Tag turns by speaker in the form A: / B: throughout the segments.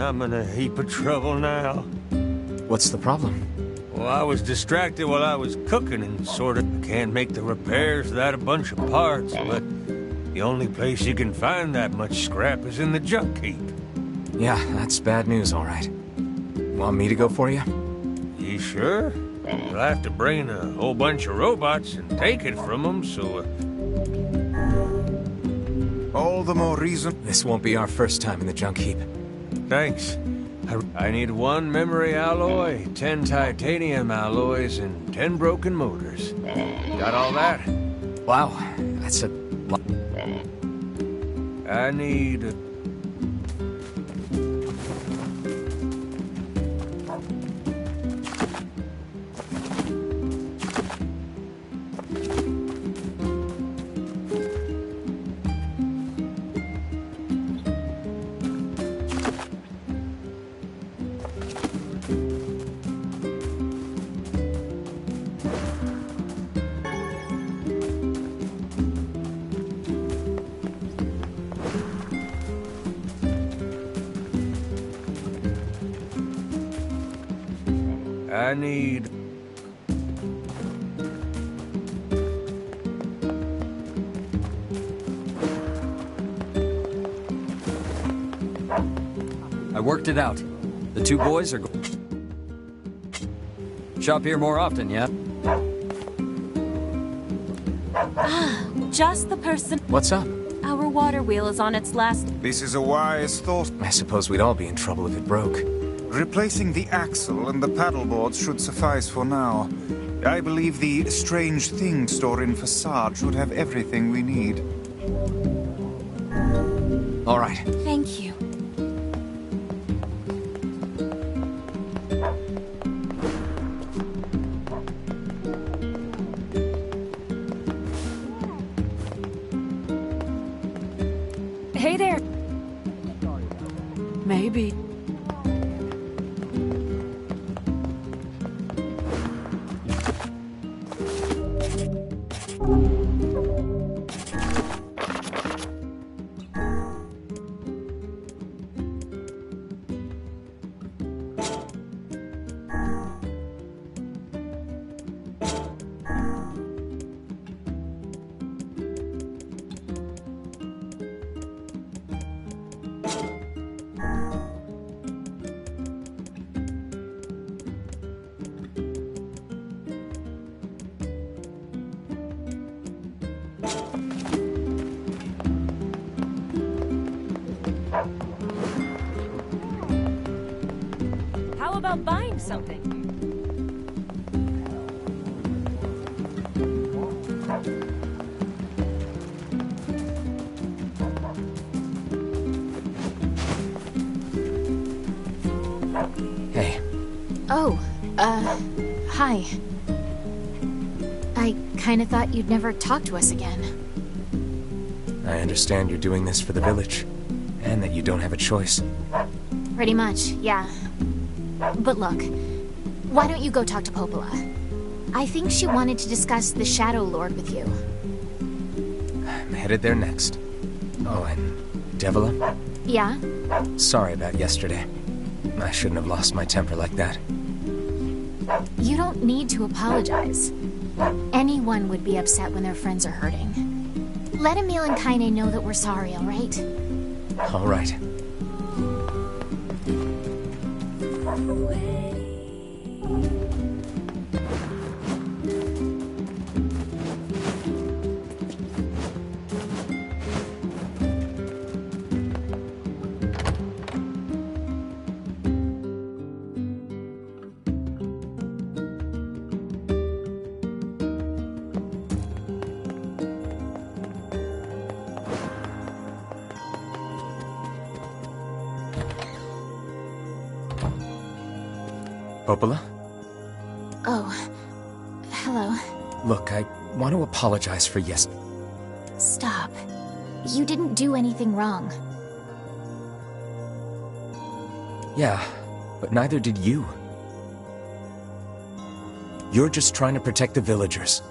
A: I'm in a heap of trouble now.
B: What's the problem?
A: Well, I was distracted while I was cooking and sort of can't make the repairs without a bunch of parts, but the only place you can find that much scrap is in the junk heap.
B: Yeah, that's bad news, all right. Want me to go for you?
A: You sure? We'll have to bring in a whole bunch of robots and take it from them, so...
C: All the more reason...
B: This won't be our first time in the junk heap.
A: Thanks. I need 1 memory alloy, 10 titanium alloys, and 10 broken motors. Got all that?
B: Wow, that's a lot.
A: I need...
D: I worked it out. The 2 boys are shop here more often, yeah?
E: Ah, just the person.
B: What's up?
E: Our water wheel is on its last...
C: This is a wise thought.
B: I suppose we'd all be in trouble if it broke.
C: Replacing the axle and the paddleboards should suffice for now. I believe the strange thing store in Facade should have everything we need.
B: All right.
E: Thank you. Hey there. Maybe. How about buying something?
B: Hey.
F: Oh, hi. I kinda thought you'd never talk to us again.
B: I understand you're doing this for the village, and that you don't have a choice.
F: Pretty much, yeah. But look, why don't you go talk to Popola? I think she wanted to discuss the Shadow Lord with you.
B: I'm headed there next. Oh, and Devila?
F: Yeah?
B: Sorry about yesterday. I shouldn't have lost my temper like that.
F: You don't need to apologize. Anyone would be upset when their friends are hurting. Let Emil and Kaine know that we're sorry, alright?
B: Alright. Popola?
F: Oh, hello.
B: Look, I want to apologize for
F: Stop. You didn't do anything wrong.
B: Yeah, but neither did you. You're just trying to protect the villagers,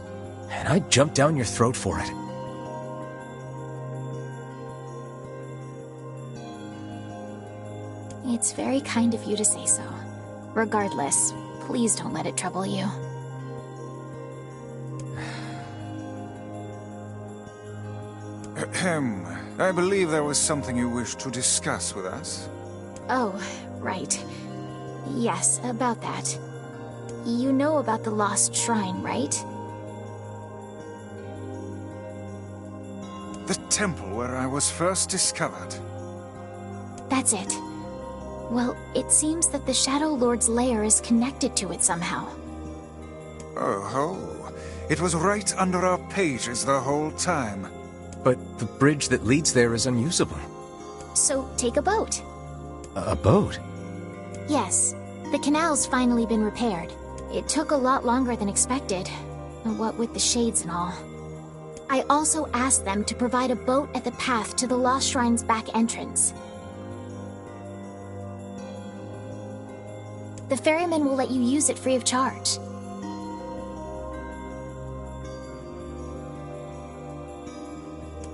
B: and I jumped down your throat for it.
F: It's very kind of you to say so. Regardless, please don't let it trouble you.
C: Ahem. I believe there was something you wished to discuss with us.
F: Oh, right. Yes, about that. You know about the lost shrine, right?
C: The temple where I was first discovered.
F: That's it. Well, it seems that the Shadow Lord's lair is connected to it somehow.
C: Oh, it was right under our pages the whole time.
B: But the bridge that leads there is unusable.
F: So, take a boat.
B: A boat?
F: Yes. The canal's finally been repaired. It took a lot longer than expected. What with the shades and all. I also asked them to provide a boat at the path to the Lost Shrine's back entrance. The ferryman will let you use it free of charge.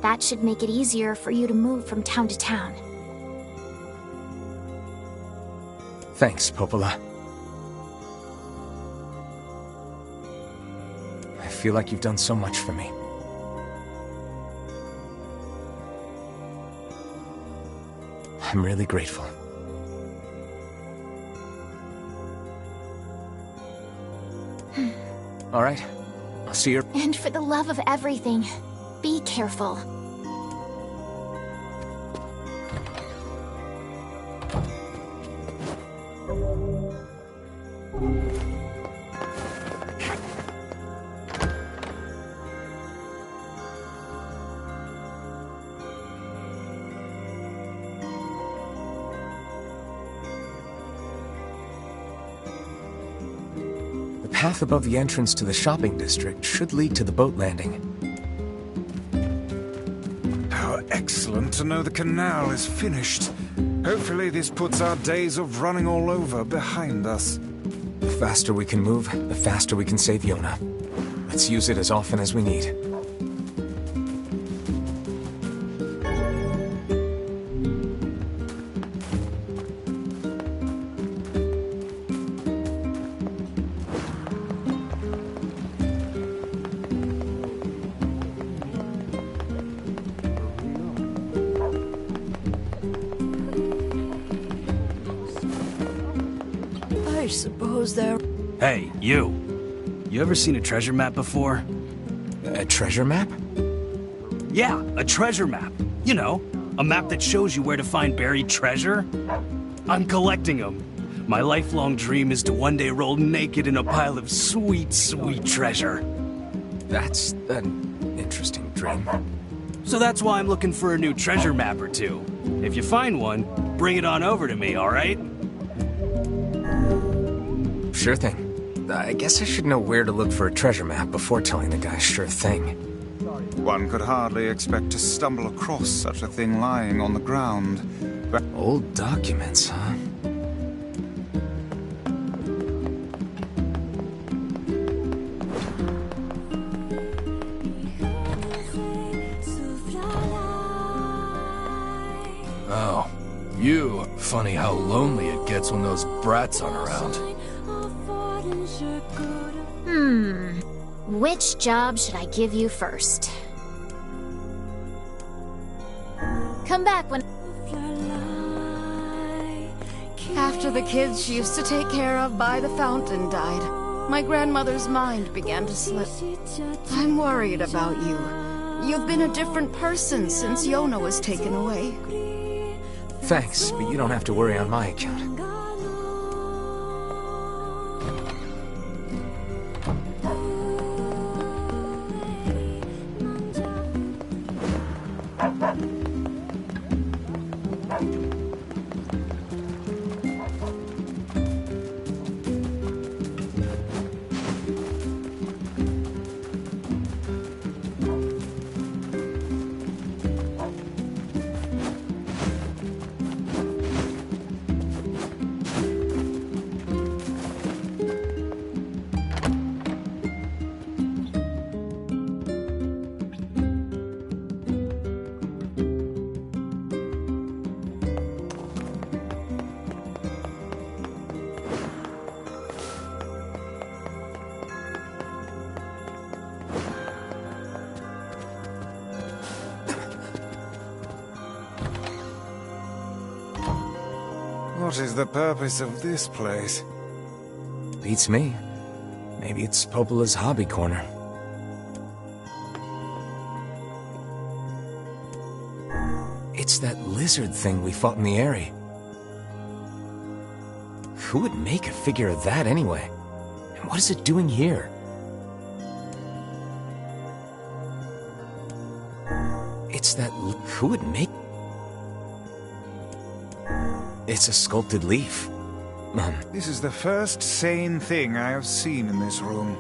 F: That should make it easier for you to move from town to town.
B: Thanks, Popola. I feel like you've done so much for me. I'm really grateful. All right, I'll see you.
F: And for the love of everything, be careful.
B: The path above the entrance to the shopping district should lead to the boat landing.
C: How excellent to know the canal is finished. Hopefully this puts our days of running all over behind us.
B: The faster we can move, the faster we can save Yona. Let's use it as often as we need.
G: I suppose there...
D: Hey, you. You ever seen a treasure map before?
B: A treasure map?
D: Yeah, a treasure map. You know, a map that shows you where to find buried treasure. I'm collecting them. My lifelong dream is to one day roll naked in a pile of sweet, sweet treasure.
B: That's an interesting dream.
D: So that's why I'm looking for a new treasure map or two. If you find one, bring it on over to me, alright?
B: Sure thing. I guess I should know where to look for a treasure map before telling the guy sure thing.
C: One could hardly expect to stumble across such a thing lying on the ground. But
B: Old documents, huh?
H: Oh, you. Funny how lonely it gets when those brats aren't around.
F: Which job should I give you first? Come back when...
G: After the kids she used to take care of by the fountain died, my grandmother's mind began to slip. I'm worried about you. You've been a different person since Yona was taken away.
B: Thanks, but you don't have to worry on my account.
C: What is the purpose of this place?
B: Beats me. Maybe it's Popola's hobby corner. It's that lizard thing we fought in the area. Who would make a figure of that anyway? And what is it doing here? It's that... Who would make... It's a sculpted leaf.
C: This is the first sane thing I have seen in this room.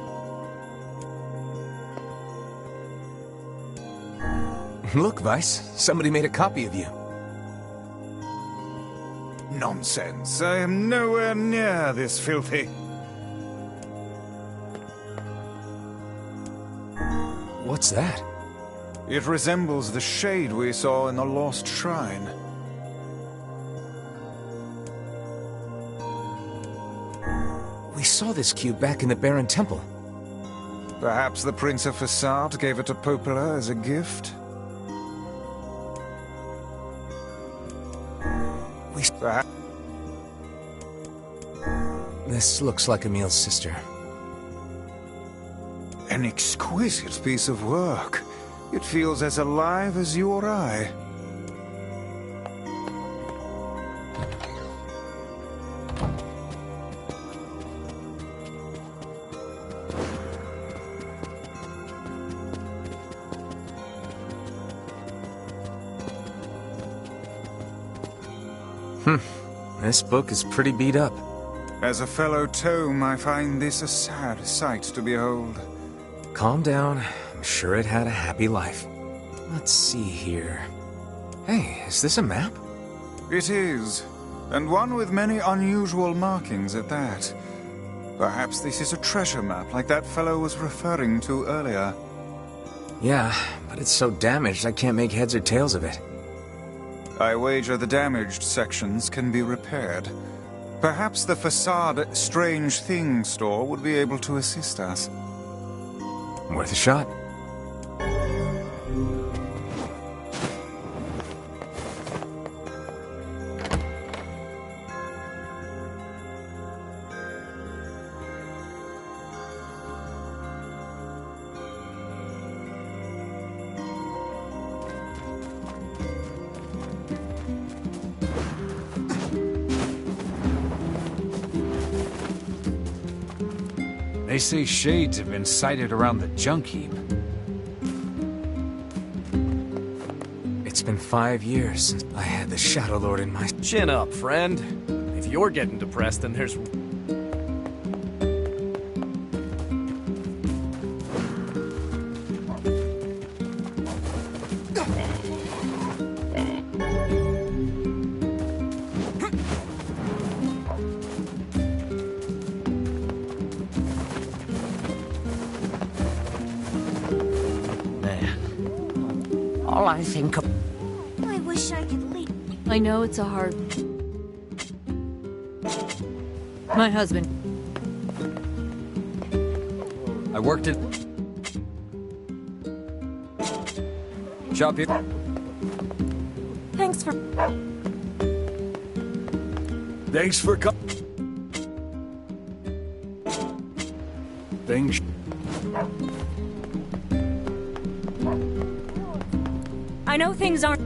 B: Look, Vice. Somebody made a copy of you.
C: Nonsense. I am nowhere near this filthy.
B: What's that?
C: It resembles the shade we saw in the Lost Shrine.
B: We saw this cube back in the Baron Temple.
C: Perhaps the Prince of Fassard gave it to Popola as a gift? Perhaps...
B: This looks like Emil's sister.
C: An exquisite piece of work. It feels as alive as you or I.
B: This book is pretty beat up.
C: As a fellow tome, I find this a sad sight to behold.
B: Calm down. I'm sure it had a happy life. Let's see here. Hey, is this a map?
C: It is, and one with many unusual markings at that. Perhaps this is a treasure map like that fellow was referring to earlier.
B: Yeah, but it's so damaged I can't make heads or tails of it.
C: I wager the damaged sections can be repaired. Perhaps the Facade Strange Things store would be able to assist us.
B: Worth a shot.
I: They say shades have been sighted around the junk heap.
B: It's been 5 years since I had the Shadow Lord in my...
J: Chin up, friend. If you're getting depressed, then there's...
K: All I think of...
E: I wish I could leave. I know it's a hard... My husband.
I: I worked in... Shop here.
E: Thanks for...
I: Thanks for coming. Things...
E: I know things aren't...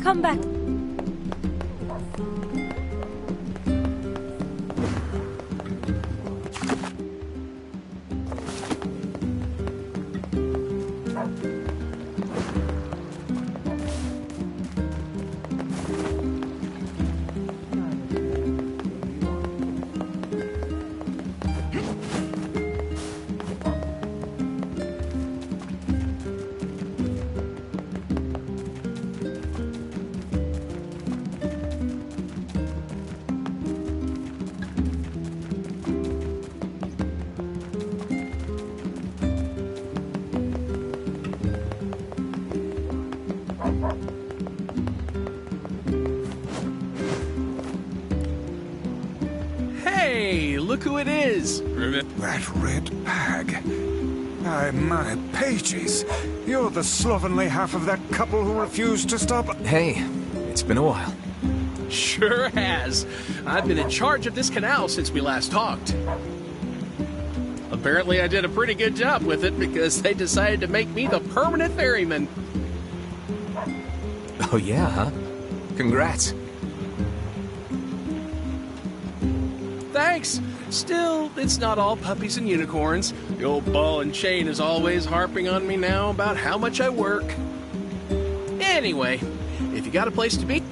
E: Come back.
J: Hey, look who it is!
C: That red bag. My pages. You're the slovenly half of that couple who refused to stop.
B: Hey, it's been a while.
J: Sure has. I've been in charge of this canal since we last talked. Apparently I did a pretty good job with it because they decided to make me the permanent ferryman.
B: Oh yeah, huh? Congrats.
J: Thanks. Still, it's not all puppies and unicorns. The old ball and chain is always harping on me now about how much I work. Anyway, if you got a place to be...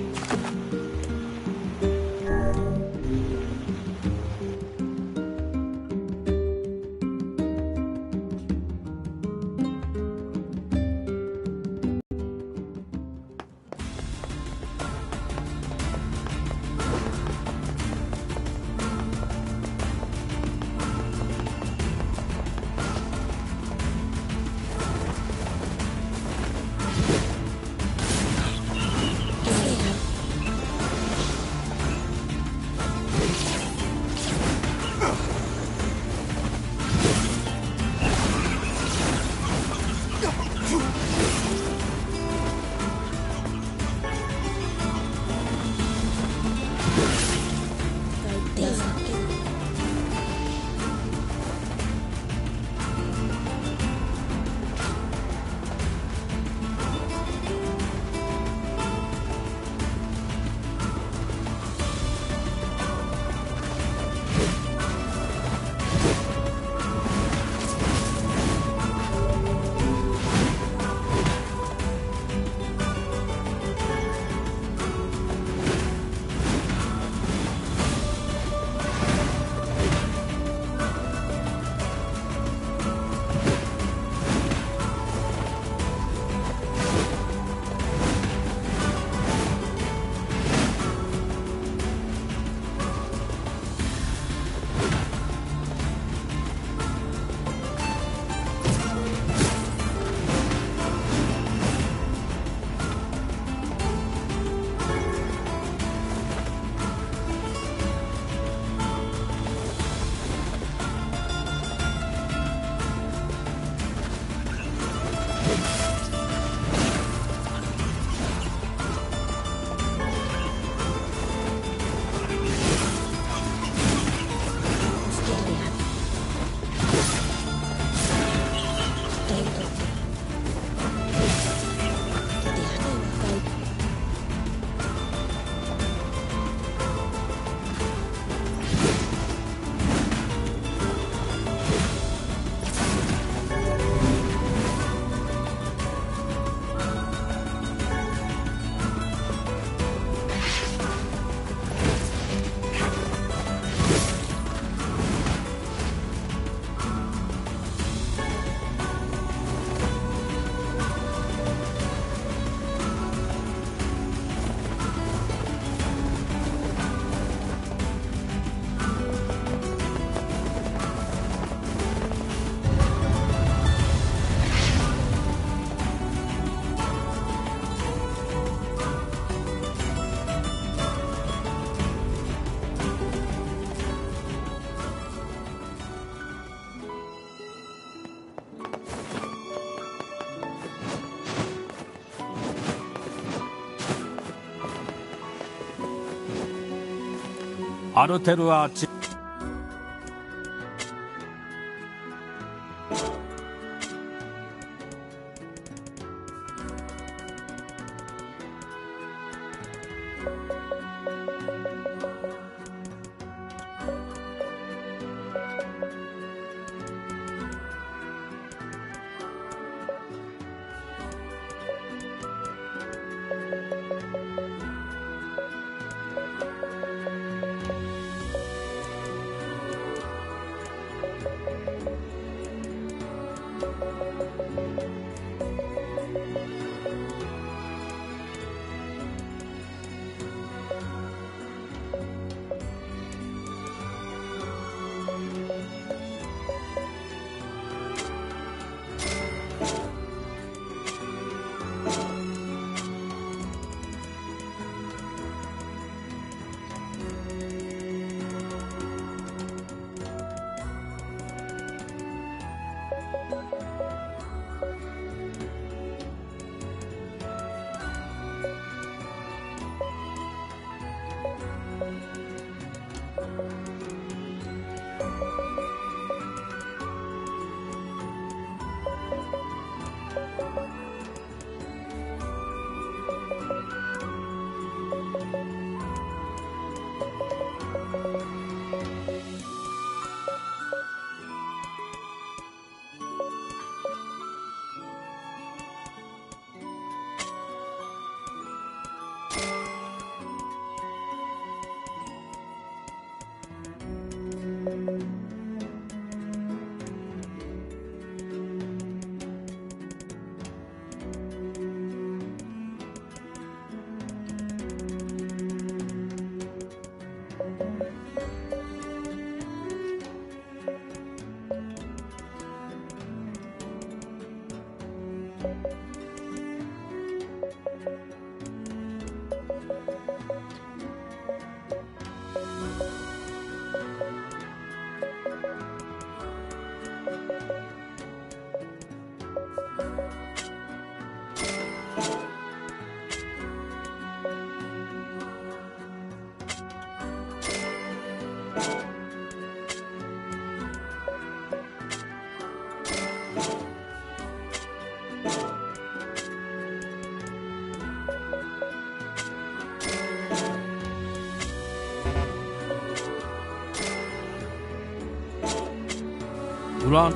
D: Run.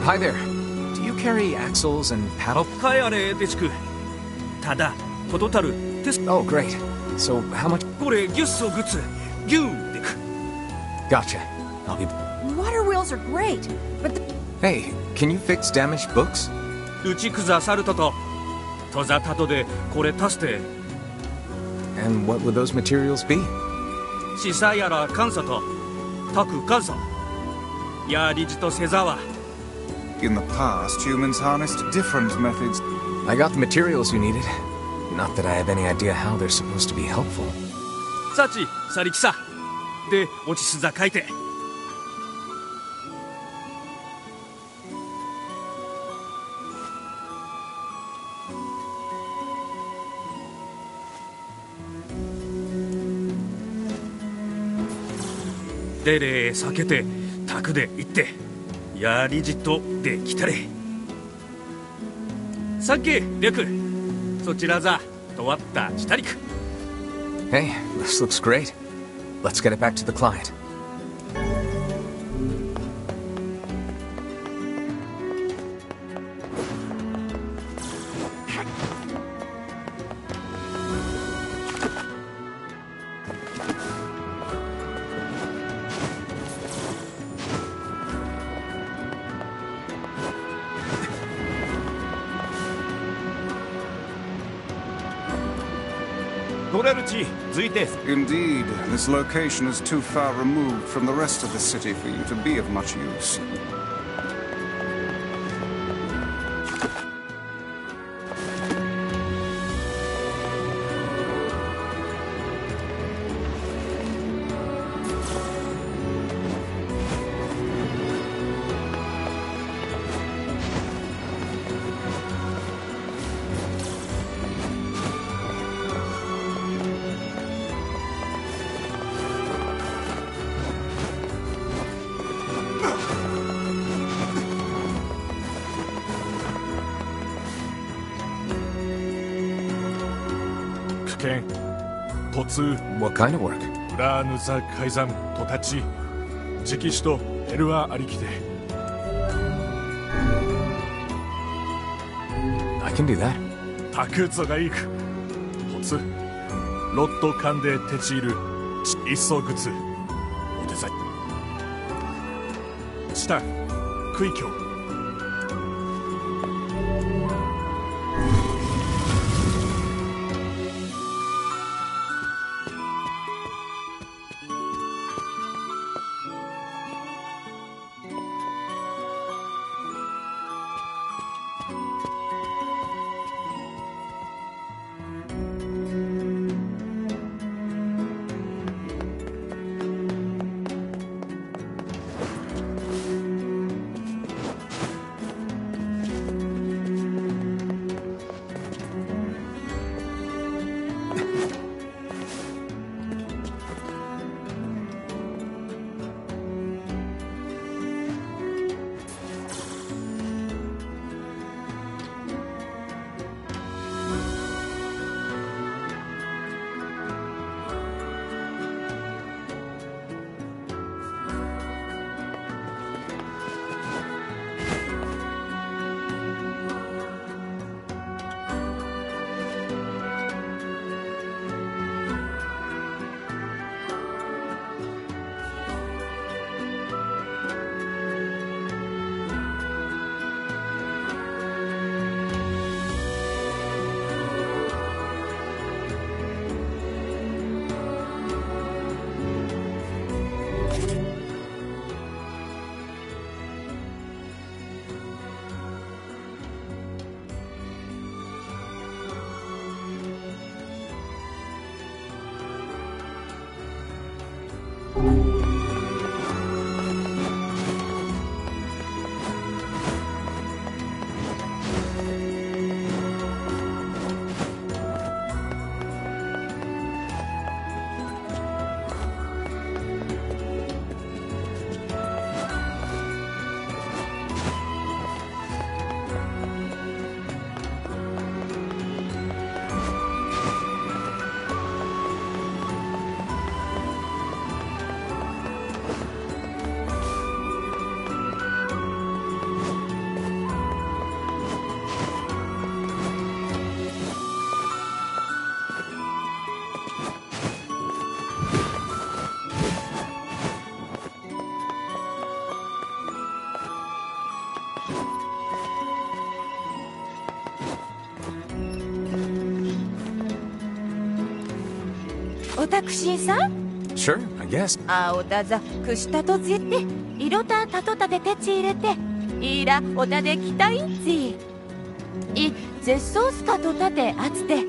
B: Hi there. Do you carry axles and paddle?
D: かえあれデチク。ただ、ことたるテス
B: Oh, great. So, how much?
D: これギュッソグツギューデク。
B: Gotcha. I'll be...
E: Water wheels are great, but the
B: Hey, can you fix damaged books?
D: うちくざサルトととざたとでこれ足して
B: And what would those materials be?
D: シサやら監査とタク監査やリジとセザワ
C: In the past, humans harnessed different methods.
B: I got the materials you needed. Not that I have any idea how they're supposed to be helpful.
D: サチサリキサで落ちすざ書いてでれ避けてタクで行ってやりじとできたれさっきレクそちらざとわったチタリク
B: Hey, this looks great. Let's get it back to the client.
C: Indeed, this location is too far removed from the rest of the city for you to be of much use.
B: What kind of work?
L: 裏ヌザ改ざんとたち直使とエルワありきで
B: I can do that.
L: タクゾがいくとつロットカンでテチいるいっそグツお手伝いしたクイキョ
K: 私さ
B: Sure, I guess.
K: おたざくしたとついていろたたとたでてち入れていらおたできたいんちい絶相すかとたてあつて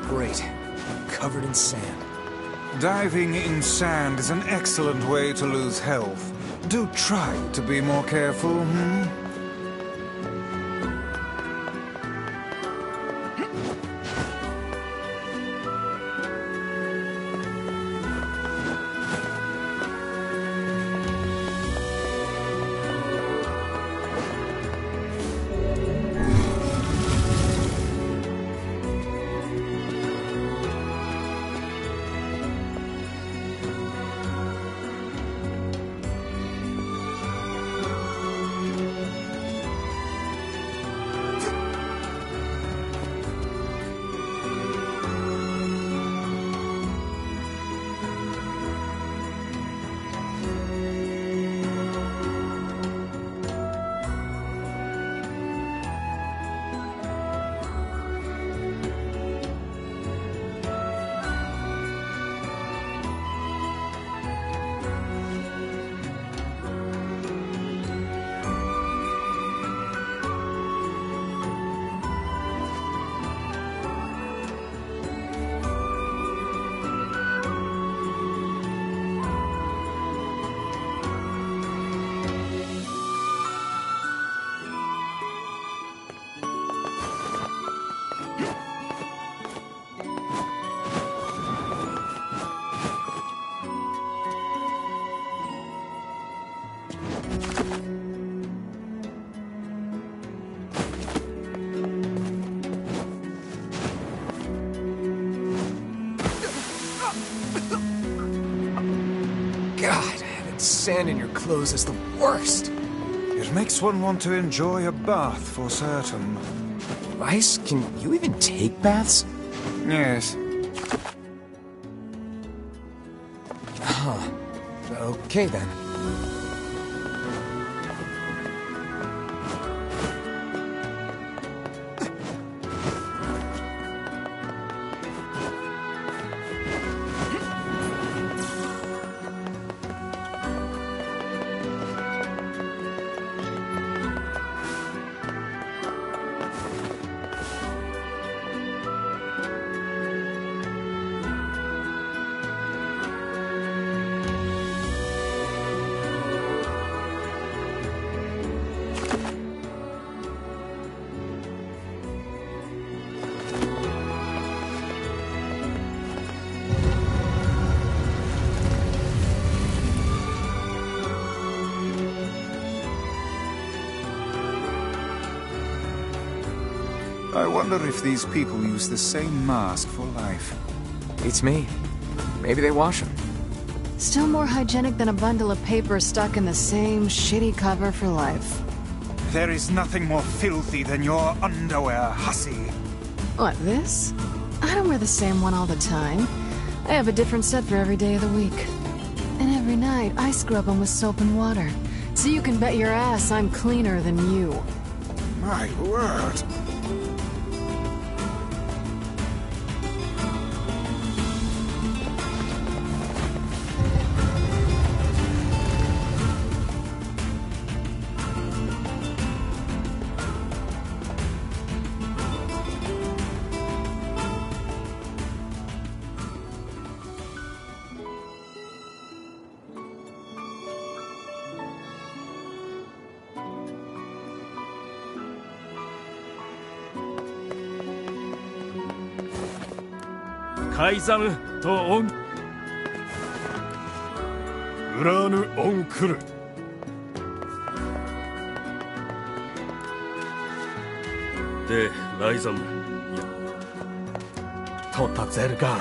B: Great. Covered in sand.
C: Diving in sand is an excellent way to lose health. Do try to be more careful, hmm?
B: God, having sand in your clothes is the worst.
C: It makes one want to enjoy a bath for certain.
B: Ice, can you even take baths?
C: Yes.
B: Huh. Okay then.
C: I wonder if these people use the same mask for life.
B: Beats me. Maybe they wash them.
G: Still more hygienic than a bundle of paper stuck in the same shitty cover for life.
C: There is nothing more filthy than your underwear, hussy.
G: What, this? I don't wear the same one all the time. I have a different set for every day of the week. And every night, I scrub them with soap and water. So you can bet your ass I'm cleaner than you.
C: My word.
L: Kaizan to on. Uranu on kuru. De Raizan. Totatzelga.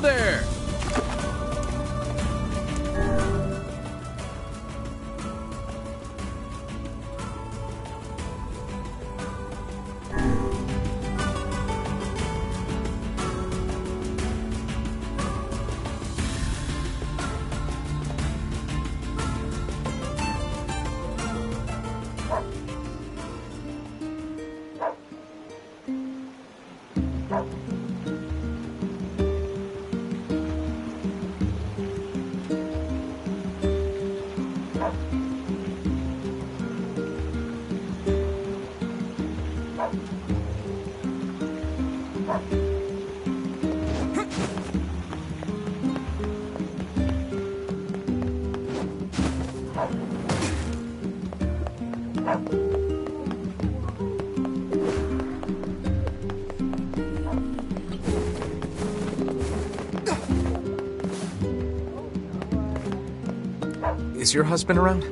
J: Hello there!
B: Is your husband around?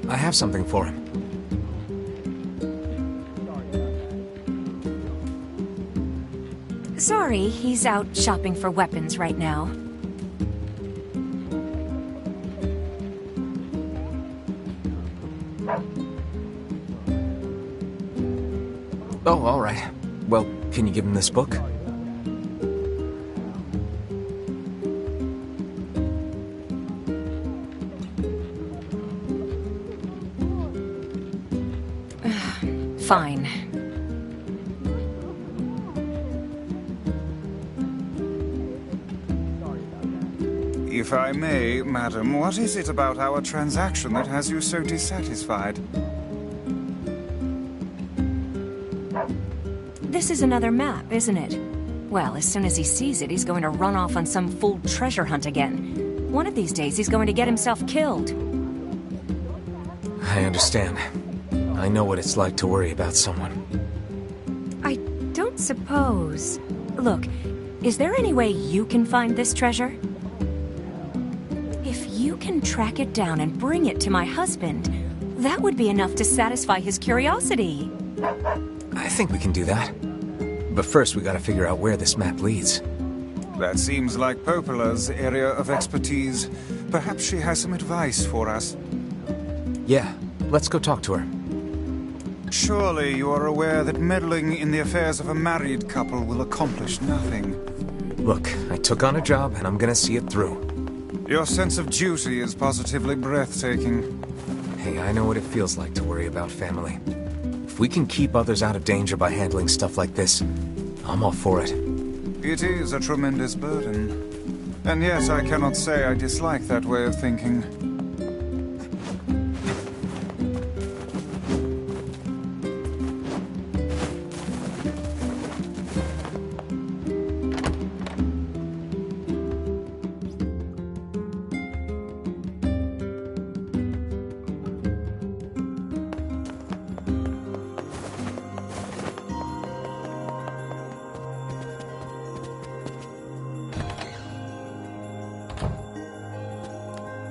B: I have something for him.
M: Sorry, he's out shopping for weapons right now.
B: Oh, all right. Well, can you give him this book?
M: Fine.
C: If I may, madam, what is it about our transaction that has you so dissatisfied?
M: This is another map, isn't it? Well, as soon as he sees it, he's going to run off on some fool treasure hunt again. One of these days, he's going to get himself killed.
B: I understand. I know what it's like to worry about someone.
M: I don't suppose... Look, is there any way you can find this treasure? If you can track it down and bring it to my husband, that would be enough to satisfy his curiosity.
B: I think we can do that. But first, we gotta figure out where this map leads.
C: That seems like Popola's area of expertise. Perhaps she has some advice for us.
B: Yeah, let's go talk to her.
C: Surely you are aware that meddling in the affairs of a married couple will accomplish nothing.
B: Look, I took on a job and I'm gonna see it through.
C: Your sense of duty is positively breathtaking.
B: Hey, I know what it feels like to worry about family. If we can keep others out of danger by handling stuff like this, I'm all for it.
C: It is a tremendous burden. And yes, I cannot say I dislike that way of thinking.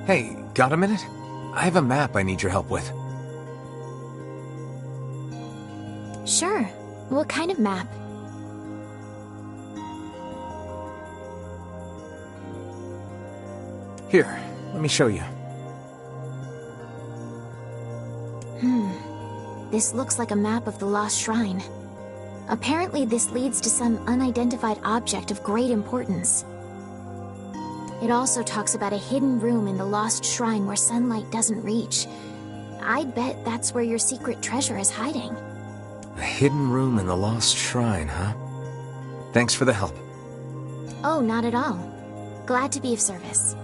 B: Hey, got a minute? I have a map I need your help with.
F: Sure. What kind of map?
B: Here, let me show you.
F: This looks like a map of the Lost Shrine. Apparently this leads to some unidentified object of great importance. It also talks about a hidden room in the Lost Shrine where sunlight doesn't reach. I'd bet that's where your secret treasure is hiding.
B: A hidden room in the Lost Shrine, huh? Thanks for the help.
F: Oh, not at all. Glad to be of service.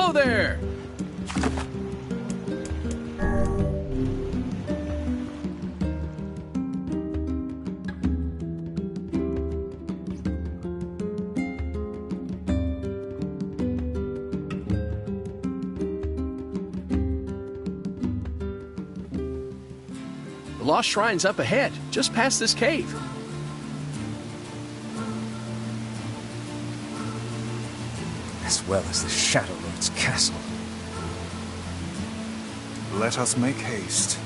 J: Oh there! The Lost Shrine's up ahead, just past this cave.
B: As well as the Shadow Lord's castle.
C: Let us make haste.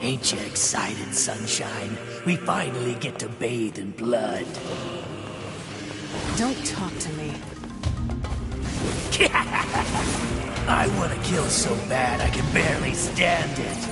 N: Ain't you excited, sunshine? We finally get to bathe in blood.
G: Don't talk to me.
N: I want to kill so bad I can barely stand it.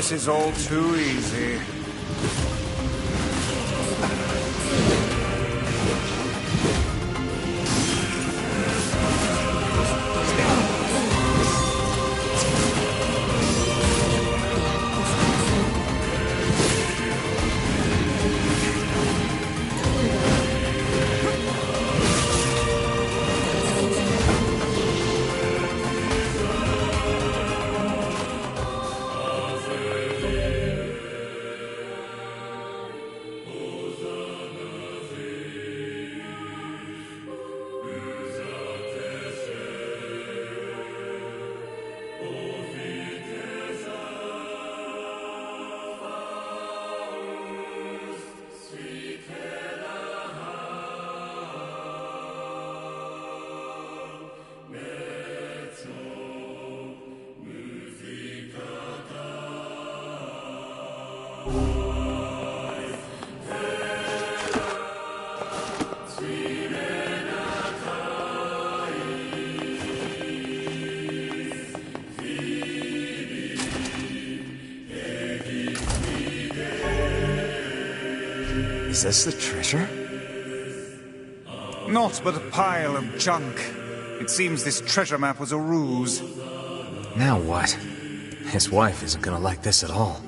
C: This is all too easy.
B: Is this the treasure?
C: Naught but a pile of junk. It seems this treasure map was a ruse.
B: Now what? His wife isn't gonna like this at all.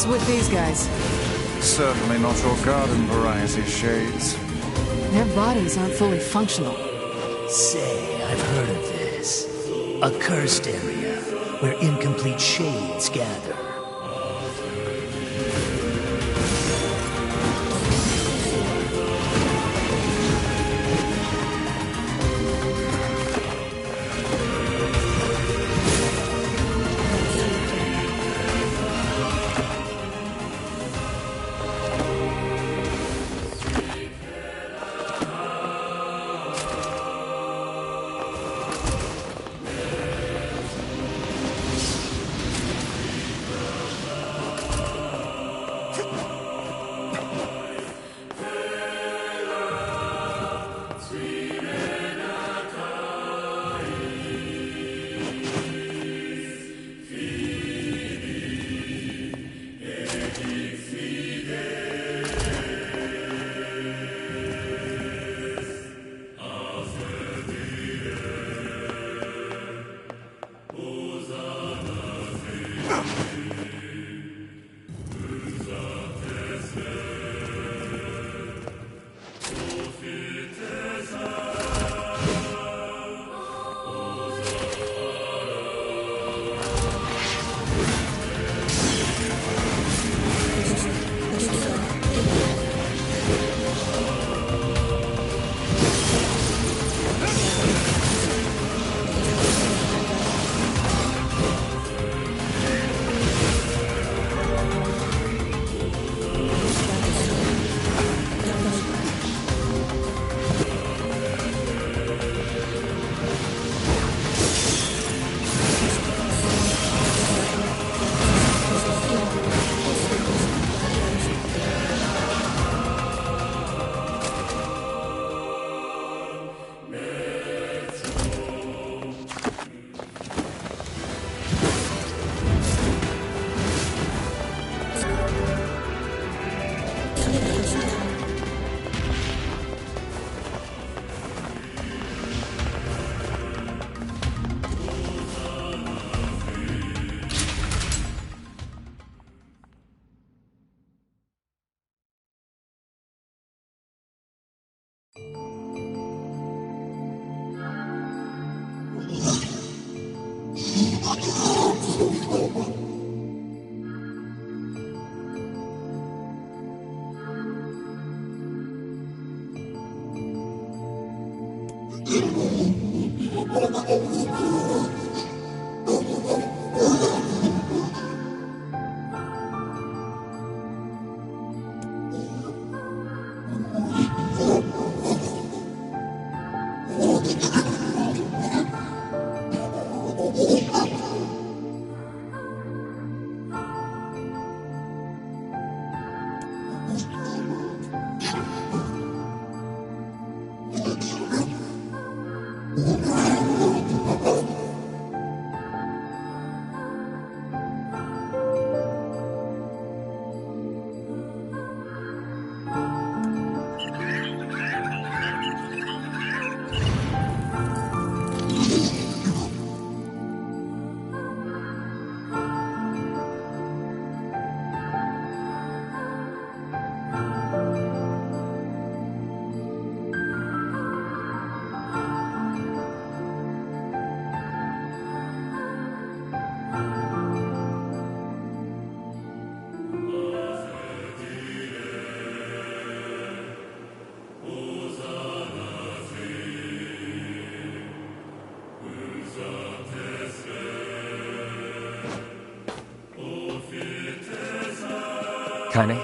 O: What's with these guys?
C: Certainly not your garden variety, Shades.
O: Their bodies aren't fully functional.
N: Say, I've heard of this. A cursed area where incomplete shades gather.
B: Kaine?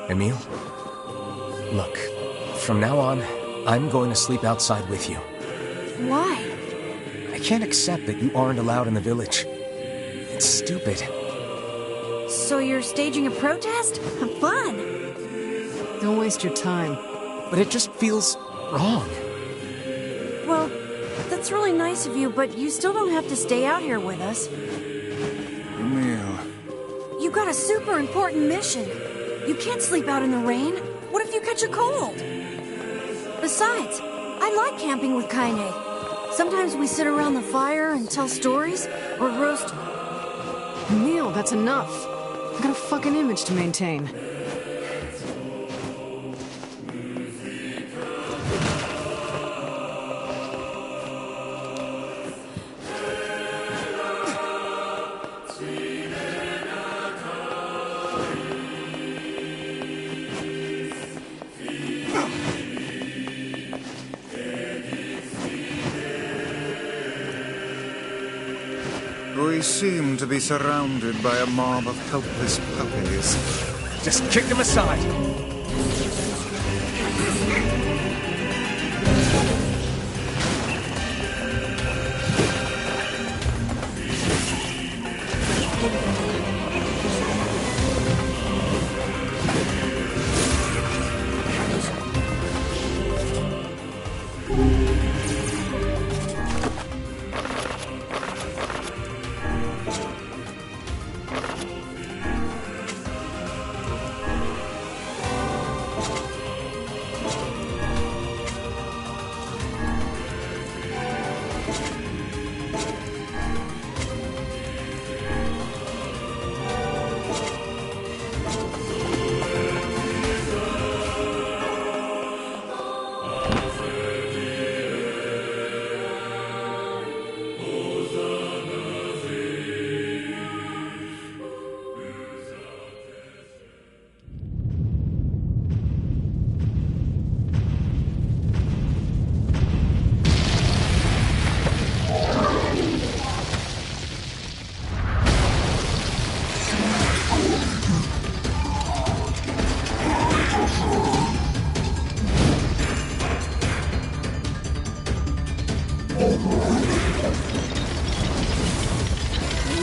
B: Emile? Look, from now on, I'm going to sleep outside with you.
E: Why?
B: I can't accept that you aren't allowed in the village. It's stupid.
E: So you're staging a protest? Fun!
O: Don't waste your time.
B: But it just feels wrong.
E: Well, that's really nice of you, but you still don't have to stay out here with us.
C: Emile.
E: You got a super important mission. You can't sleep out in the rain. What if you catch a cold? Besides, I like camping with Kaine. Sometimes we sit around the fire and tell stories, or roast...
O: Emile, that's enough. I've got a fucking image to maintain.
C: We seem to be surrounded by a mob of helpless puppies.
B: Just kick them aside.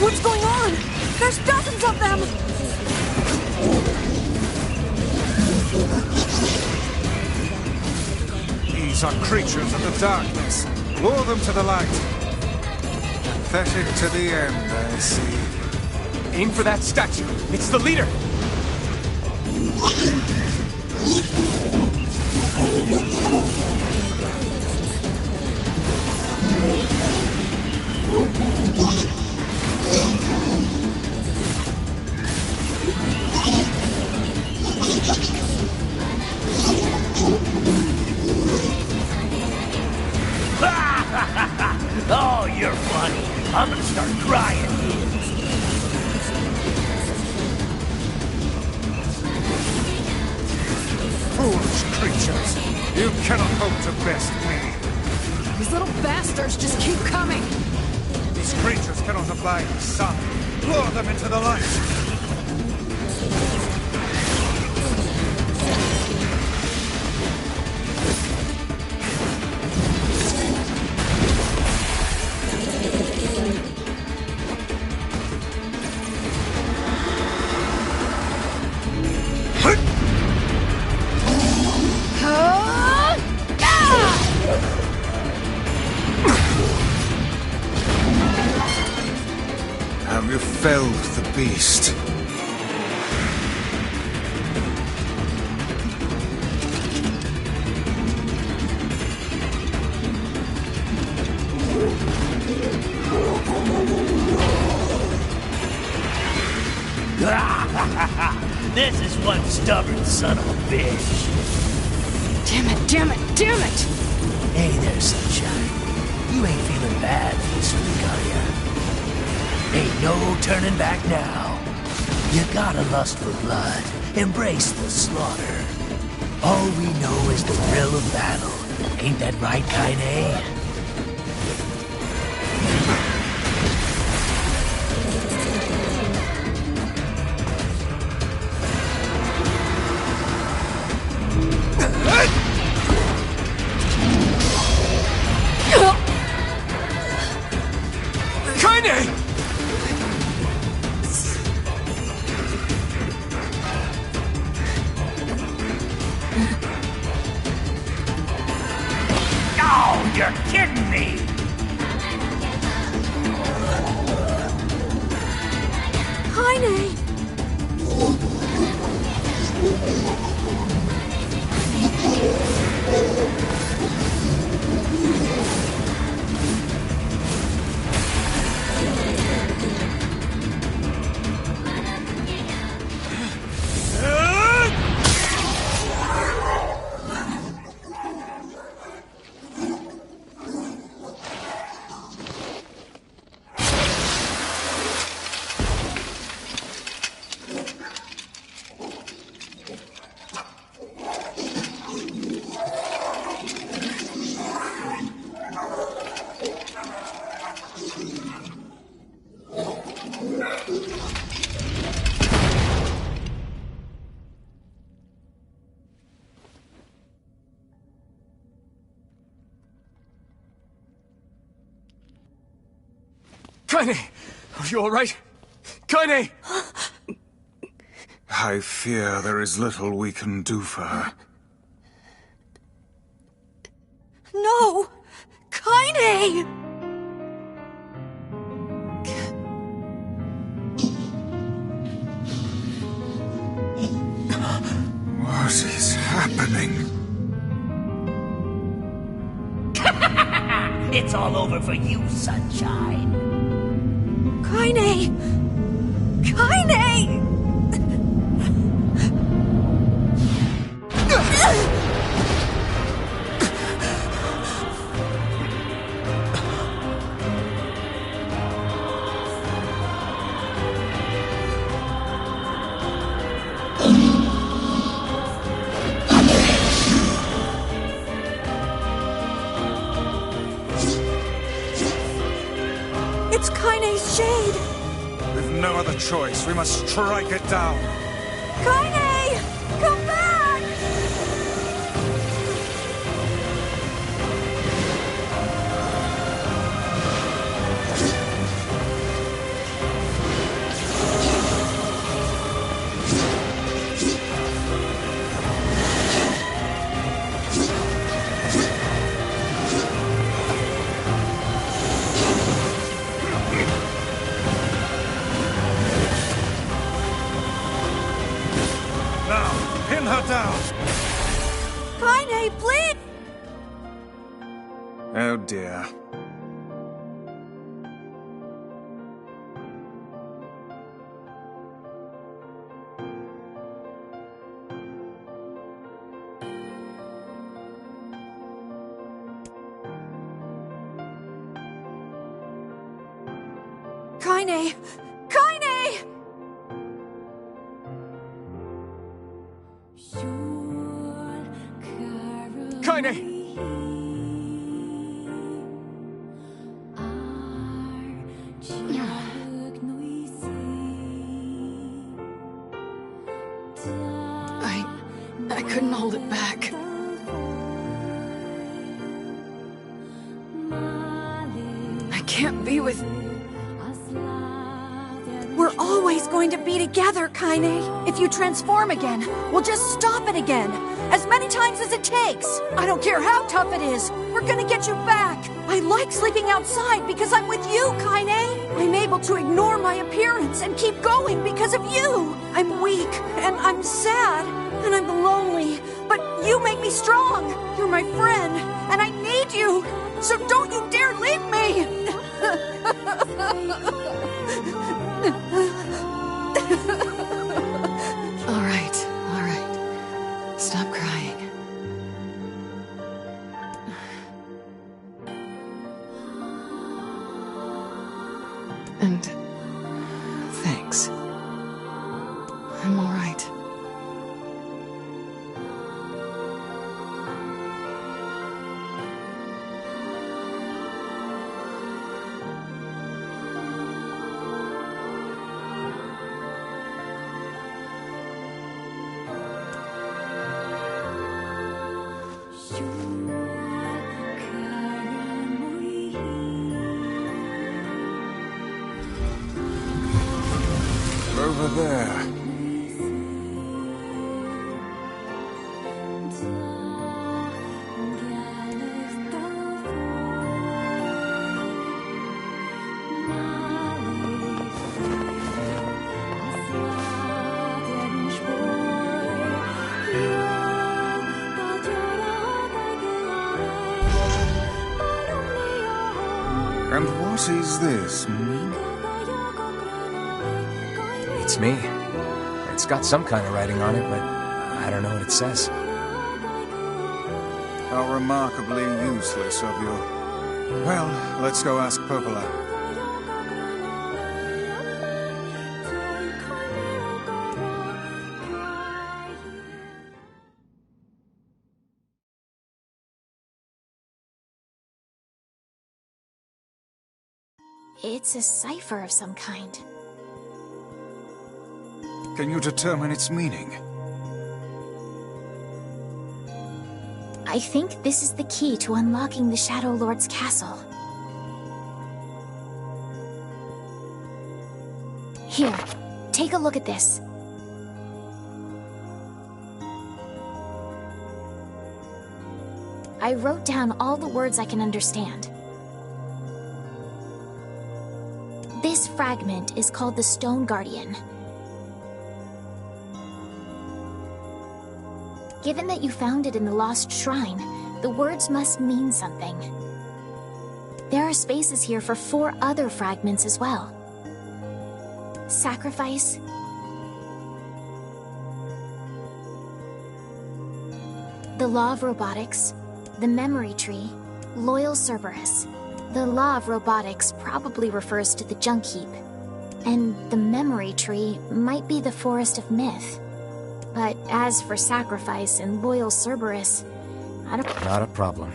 E: What's going on? There's dozens of them!
C: These are creatures of the darkness. Lure them to the light. Pathetic to the end, I see.
B: Aim for that statue. It's the leader.
N: Oh, you're funny. I'm gonna start crying.
C: Foolish creatures. You cannot hope to best me.
O: These little bastards just keep coming.
C: These These creatures cannot abide the sun. Lure them into the light. Have you felled the beast?
N: This is one stubborn son of a bitch.
O: Damn it, damn it, damn it!
N: Hey there, Sunshine. You ain't feeling bad this week, are ya? Ain't no turning back now. You gotta lust for blood. Embrace the slaughter. All we know is the thrill of battle. Ain't that right, Kaine? Oh, you're kidding me!
E: Kaine!
B: Kaine! Are you alright? Kaine!
C: I fear there is little we can do for her.
E: No! Kaine!
C: What is happening?
N: It's all over for you, Sunshine.
E: Kaine! Kaine! It's Kaine's shade!
C: With no other choice, we must strike it down.
E: Kaine! Come back!
C: Pin her down!
E: Kaine, please!
C: Oh dear.
E: Kaine! Kaine!
B: Kaine!
G: couldn't hold it back. I can't be with...
E: We're always going to be together, Kaine. If you transform again, we'll just stop it again. As many times as it takes. I don't care how tough it is. We're gonna get you back. I like sleeping outside because I'm with you, Kaine. I'm able to ignore my appearance and keep going because of you. I'm weak, and I'm sad, and I'm lonely. But you make me strong. You're my friend, and I need you. So don't you dare leave me!
G: All right. Stop crying. And thanks. I'm all right.
C: Over there. And what is this?
B: It's me. It's got some kind of writing on it, but I don't know what it says.
C: How remarkably useless of you. Well, let's go ask Popola.
F: It's a cipher of some kind.
C: Can you determine its meaning?
F: I think this is the key to unlocking the Shadow Lord's castle. Here, take a look at this. I wrote down all the words I can understand. This fragment is called the Stone Guardian. Given that you found it in the Lost Shrine, the words must mean something. There are spaces here for 4 other fragments as well. Sacrifice, the Law of Robotics, the Memory Tree, Loyal Cerberus. The Law of Robotics probably refers to the Junk Heap, and the Memory Tree might be the Forest of Myth. But as for Sacrifice and Loyal Cerberus, I don't...
B: Not a problem.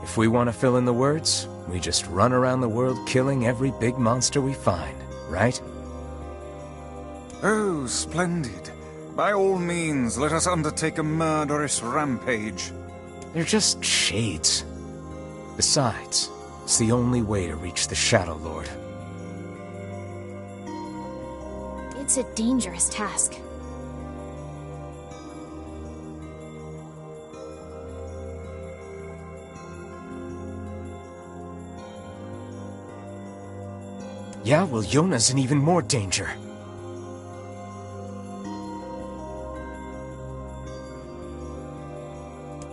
B: If we want to fill in the words, we just run around the world killing every big monster we find, right?
C: Oh, splendid. By all means, let us undertake a murderous rampage.
B: They're just shades. Besides, it's the only way to reach the Shadow Lord.
F: It's a dangerous task.
B: Yeah, well, Yona's in even more danger.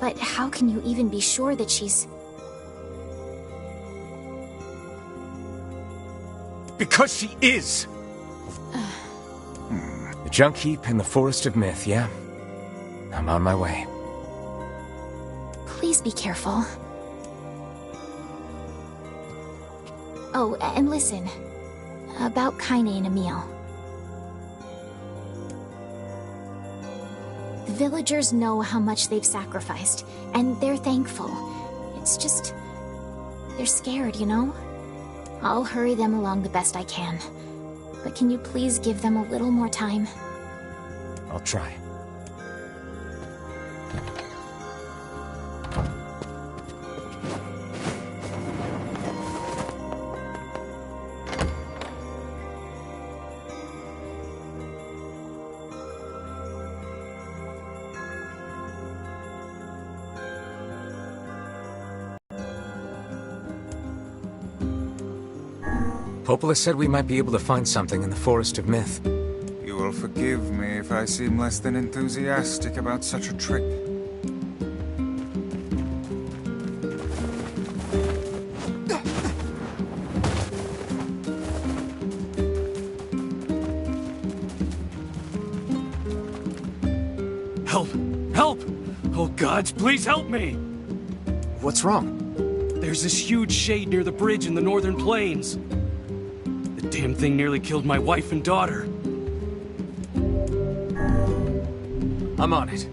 F: But how can you even be sure that she's...
B: Because she is! The Junk Heap and the Forest of Myth, yeah? I'm on my way.
F: Please be careful. Oh, and listen. About Kaine and Emil. The villagers know how much they've sacrificed, and they're thankful. It's just... they're scared, you know? I'll hurry them along the best I can. But can you please give them a little more time?
B: I'll try. Coppola said we might be able to find something in the Forest of Myth.
C: You will forgive me if I seem less than enthusiastic about such a trip.
D: Help! Help! Oh, gods, please help me!
B: What's wrong?
D: There's this huge shade near the bridge in the northern plains. The damn thing nearly killed my wife and daughter.
B: I'm on it.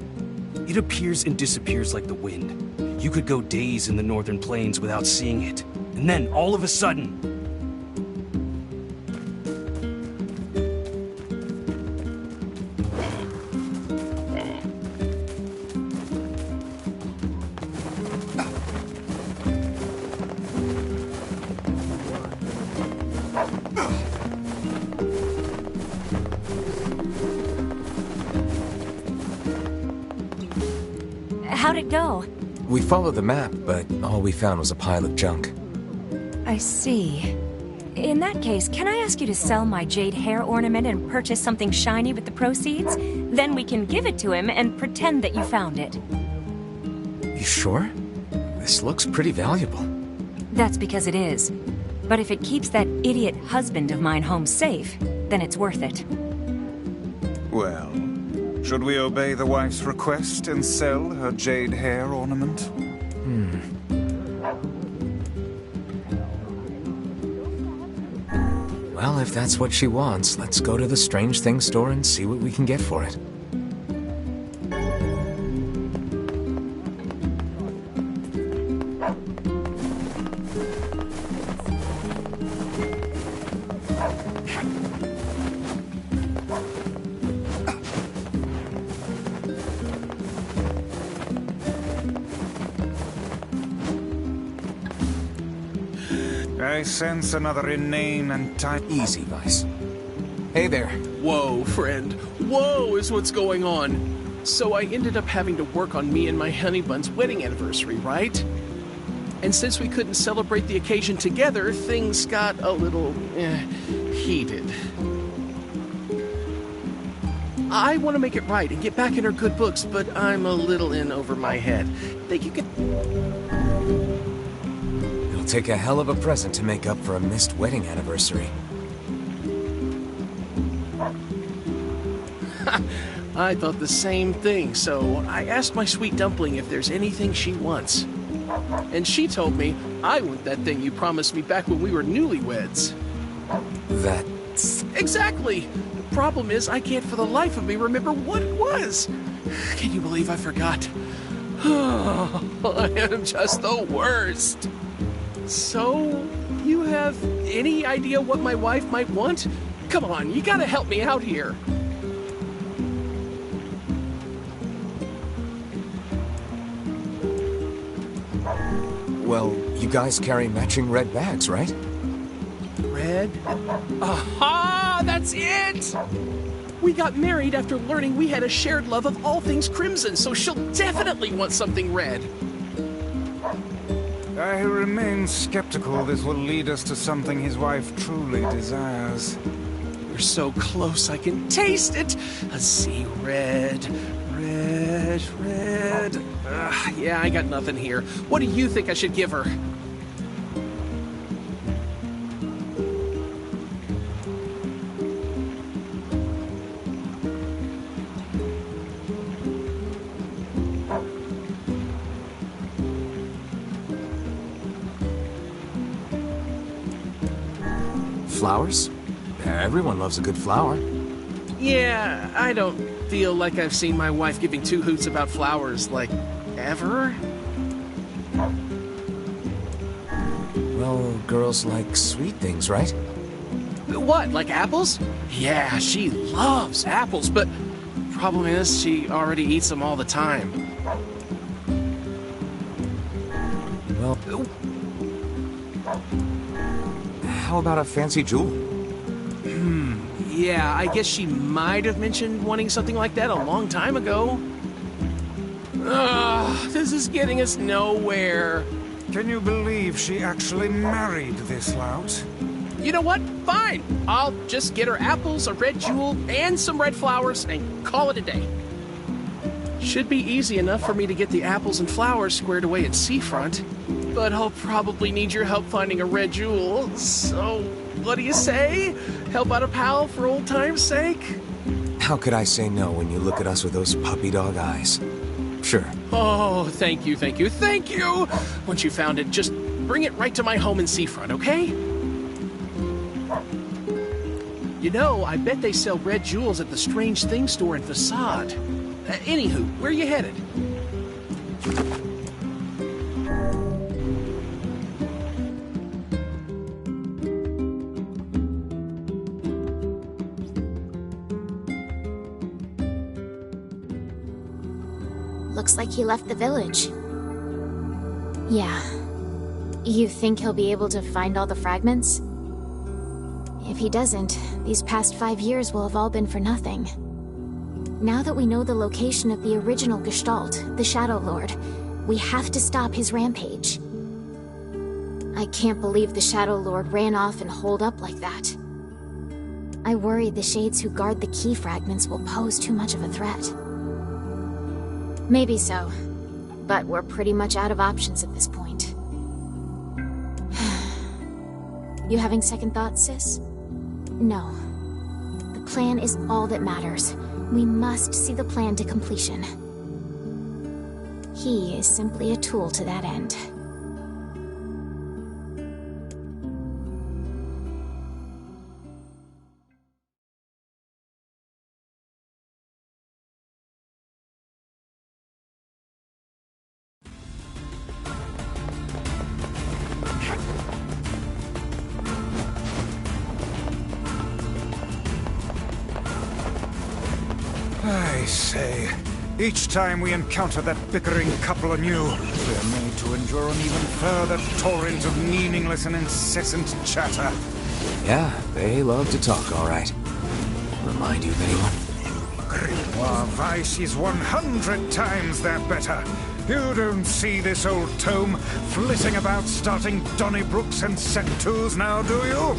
D: It appears and disappears like the wind. You could go days in the northern plains without seeing it. And then, all of a sudden...
M: How'd it go?
B: We followed the map, but all we found was a pile of junk.
M: I see. In that case, can I ask you to sell my jade hair ornament and purchase something shiny with the proceeds? Then we can give it to him and pretend that you found it.
B: You sure? This looks pretty valuable.
M: That's because it is. But if it keeps that idiot husband of mine home safe, then it's worth it.
C: Well, should we obey the wife's request and sell her jade hair ornament?
B: Well, if that's what she wants, let's go to the Strange Things store and see what we can get for it.
C: I sense another inane and
B: Easy, Vice. Hey there.
J: Whoa, friend. Whoa is what's going on. So I ended up having to work on me and my honey bun's wedding anniversary, right? And since we couldn't celebrate the occasion together, things got a little, heated. I want to make it right and get back in her good books, but I'm a little in over my head. Think you could...
B: It'll take a hell of a present to make up for a missed wedding anniversary.
J: I thought the same thing, so I asked my sweet dumpling if there's anything she wants. And she told me I want that thing you promised me back when we were newlyweds.
B: That's...
J: Exactly! The problem is I can't for the life of me remember what it was. Can you believe I forgot? I am just the worst. So, you have any idea what my wife might want? Come on, you gotta help me out here.
B: Well, you guys carry matching red bags, right?
J: Red? Aha! That's it! We got married after learning we had a shared love of all things crimson, so she'll definitely want something red.
C: I remain skeptical this will lead us to something his wife truly desires.
J: We're so close, I can taste it! Let's see, red... yeah, I got nothing here. What do you think I should give her?
B: Flowers? Everyone loves a good flower.
J: Yeah, I don't feel like I've seen my wife giving two hoots about flowers, like, ever?
B: Well, girls like sweet things, right?
J: What, like apples? Yeah, she loves apples, but problem is she already eats them all the time.
B: Well, how about a fancy jewel?
J: Yeah, I guess she might have mentioned wanting something like that a long time ago. Ugh, this is getting us nowhere.
C: Can you believe she actually married this lout?
J: You know what? Fine. I'll just get her apples, a red jewel, and some red flowers, and call it a day. Should be easy enough for me to get the apples and flowers squared away at Seafront. But I'll probably need your help finding a red jewel. So, what do you say? Help out a pal for old time's sake?
B: How could I say no when you look at us with those puppy dog eyes? Sure.
J: Oh, thank you, thank you, thank you! Once you found it, just bring it right to my home in Seafront, okay? You know, I bet they sell red jewels at the Strange Things store in Facade. Anywho, where are you headed?
F: Looks like he left the village. Yeah. You think he'll be able to find all the fragments? If he doesn't, these past 5 years will have all been for nothing. Now that we know the location of the original Gestalt, the Shadow Lord, we have to stop his rampage. I can't believe the Shadow Lord ran off and holed up like that. I worry the Shades who guard the key fragments will pose too much of a threat. Maybe so, but we're pretty much out of options at this point. You having second thoughts, sis? No. The plan is all that matters. We must see the plan to completion. He is simply a tool to that end.
C: I say, each time we encounter that bickering couple anew, we're made to endure an even further torrent of meaningless and incessant chatter.
B: Yeah, they love to talk, all right. Remind you of anyone?
C: Grimoire Weiss is 100 times their better. You don't see this old tome flitting about starting Donnybrooks and set twos now, do you?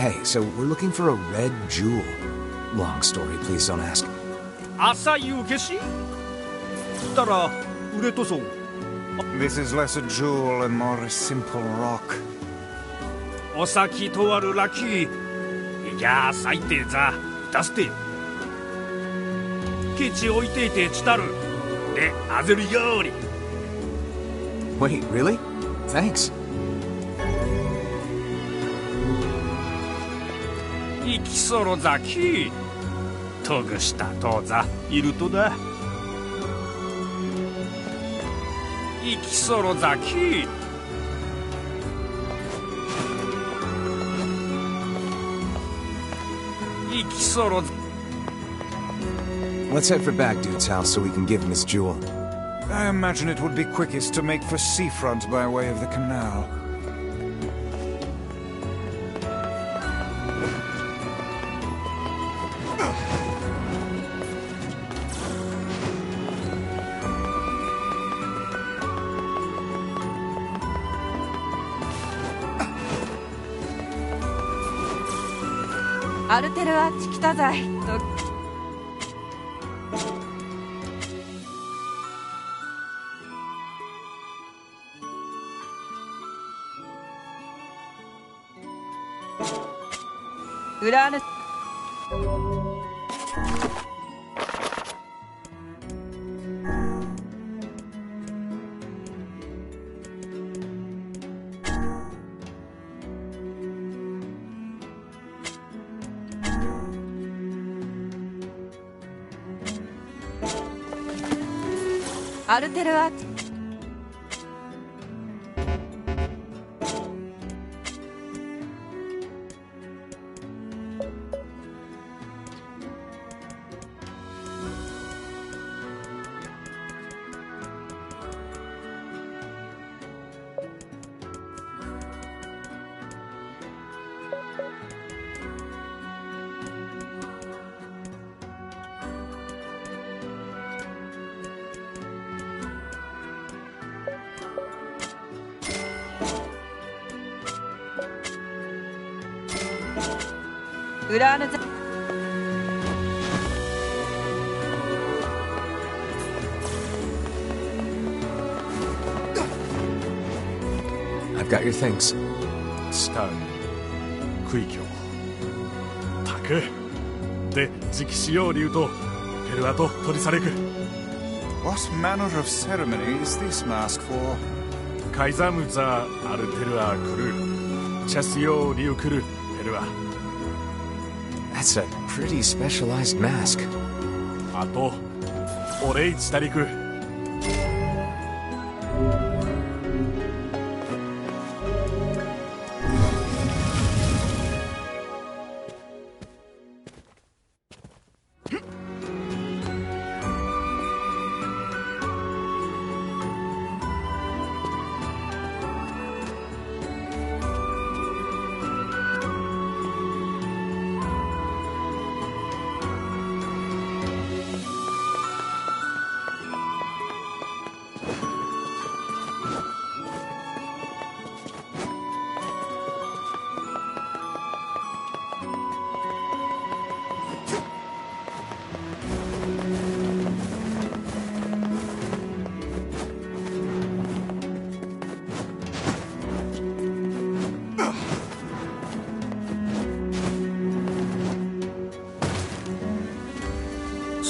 B: Hey, so we're looking for a red jewel. Long story, please don't ask.
P: 朝夕消したら売れとそう
C: This is less a jewel and more a simple rock.
P: お先とあるラッキーいや最低ざ出してケチ置いていてちたるであぜるより
B: Wait, really? Thanks.
P: 生きそろざきとぐしたとざいるとだ生きそろざき
B: Let's head for Bag Dude's house so we can give him his jewel.
C: I imagine it would be quickest to make for seafront by way of the canal.
K: Alter あっち来たざいと裏ぬアルテルア裏ぬざ
B: I've got your things.
L: 下区域をたくで直使用流とペルアと取り去れく
C: What manner of ceremony is this mask for?
L: カイザムザアルテルアクルチャスヨリュクルペルア
B: That's a pretty specialized mask.
L: あとオレイチタリク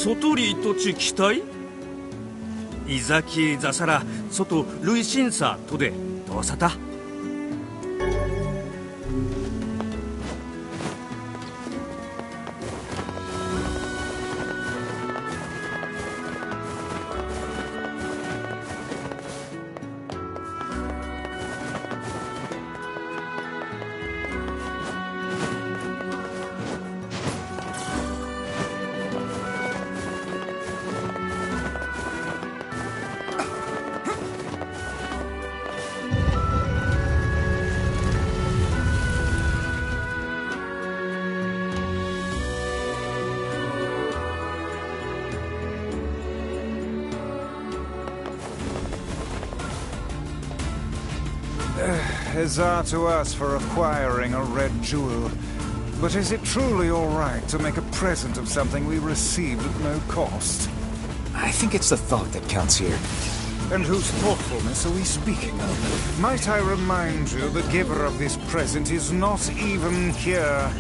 P: 外里とち期待いざきざさら外類審査とでどうさた
C: Huzzah to us for acquiring a red jewel. But is it truly all right to make a present of something we received at no cost?
B: I think it's the thought that counts here.
C: And whose thoughtfulness are we speaking of? Might I remind you the giver of this present is not even here.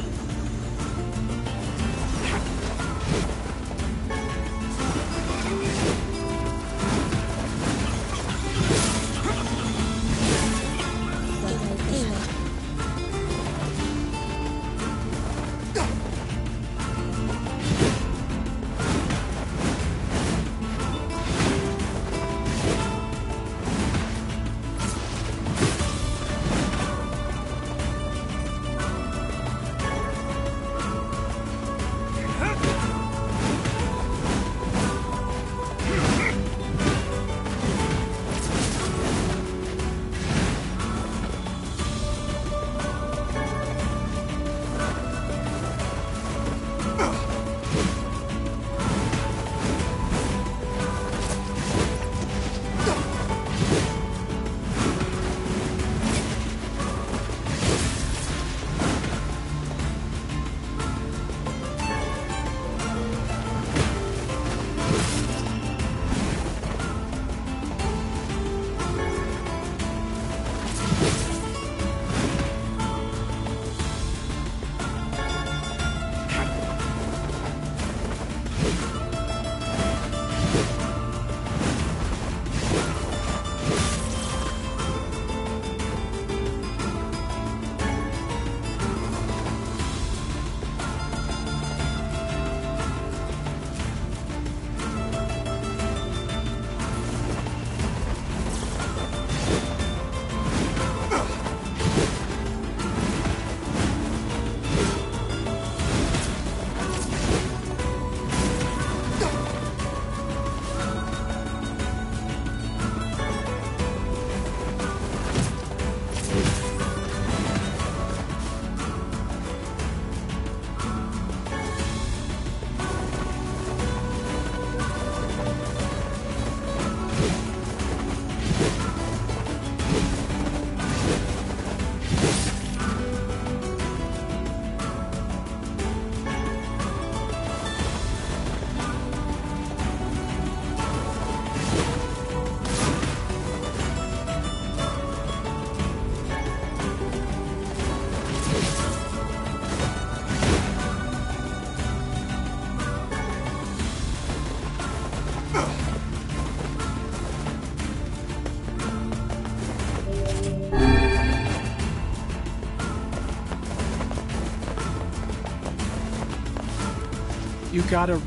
J: You gotta...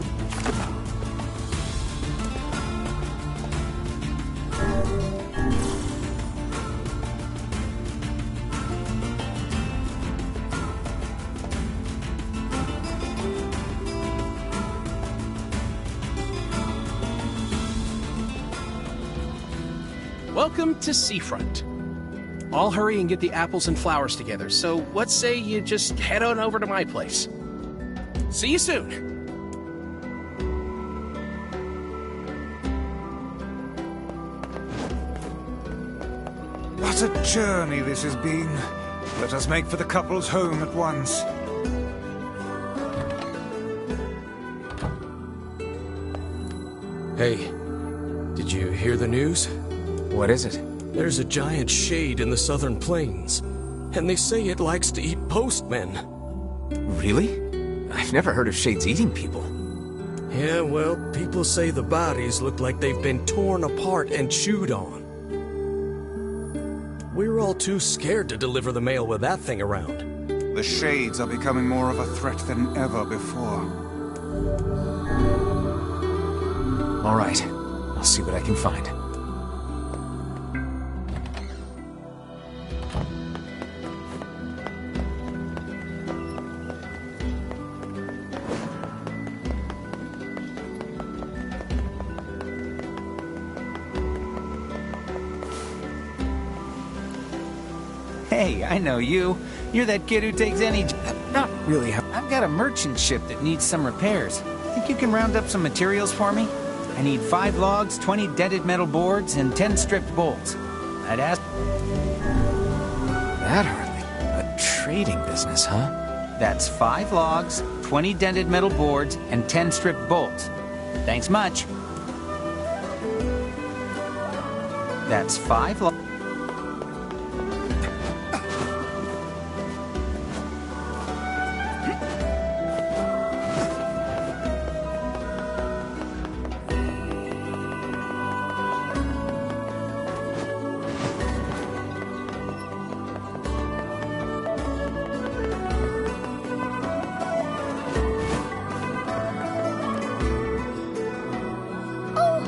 J: Welcome to Seafront. I'll hurry and get the apples and flowers together, so what say you just head on over to my place? See you soon!
C: What a journey this has been. Let us make for the couple's home at once.
H: Hey, did you hear the news?
B: What is it?
H: There's a giant shade in the southern plains, and they say it likes to eat postmen.
B: Really? I've never heard of shades eating people.
H: Yeah, well, people say the bodies look like they've been torn apart and chewed on. We're all too scared to deliver the mail with that thing around.
C: The shades are becoming more of a threat than ever before.
B: All right, I'll see what I can find.
Q: Hey, I know you. You're that kid who takes any...
B: Not really.
Q: I've got a merchant ship that needs some repairs. Think you can round up some materials for me? I need 5 logs, 20 dented metal boards, and 10 stripped bolts. I'd ask...
B: that hardly. A trading business, huh?
Q: That's 5 logs, 20 dented metal boards, and 10 strip bolts. Thanks much. That's 5 logs.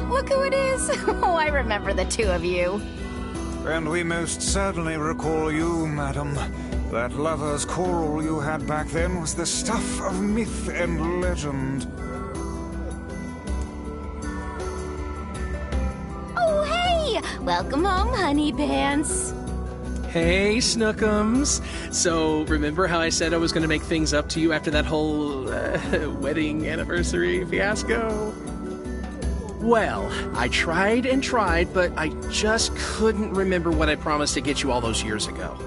F: Look who it is! Oh, I remember the two of you.
C: And we most certainly recall you, madam. That lover's quarrel you had back then was the stuff of myth and legend.
F: Oh, hey! Welcome home, honey pants.
J: Hey, Snookums. So, remember how I said I was going to make things up to you after that whole wedding anniversary fiasco? Well, I tried and tried, but I just couldn't remember what I promised to get you all those years ago.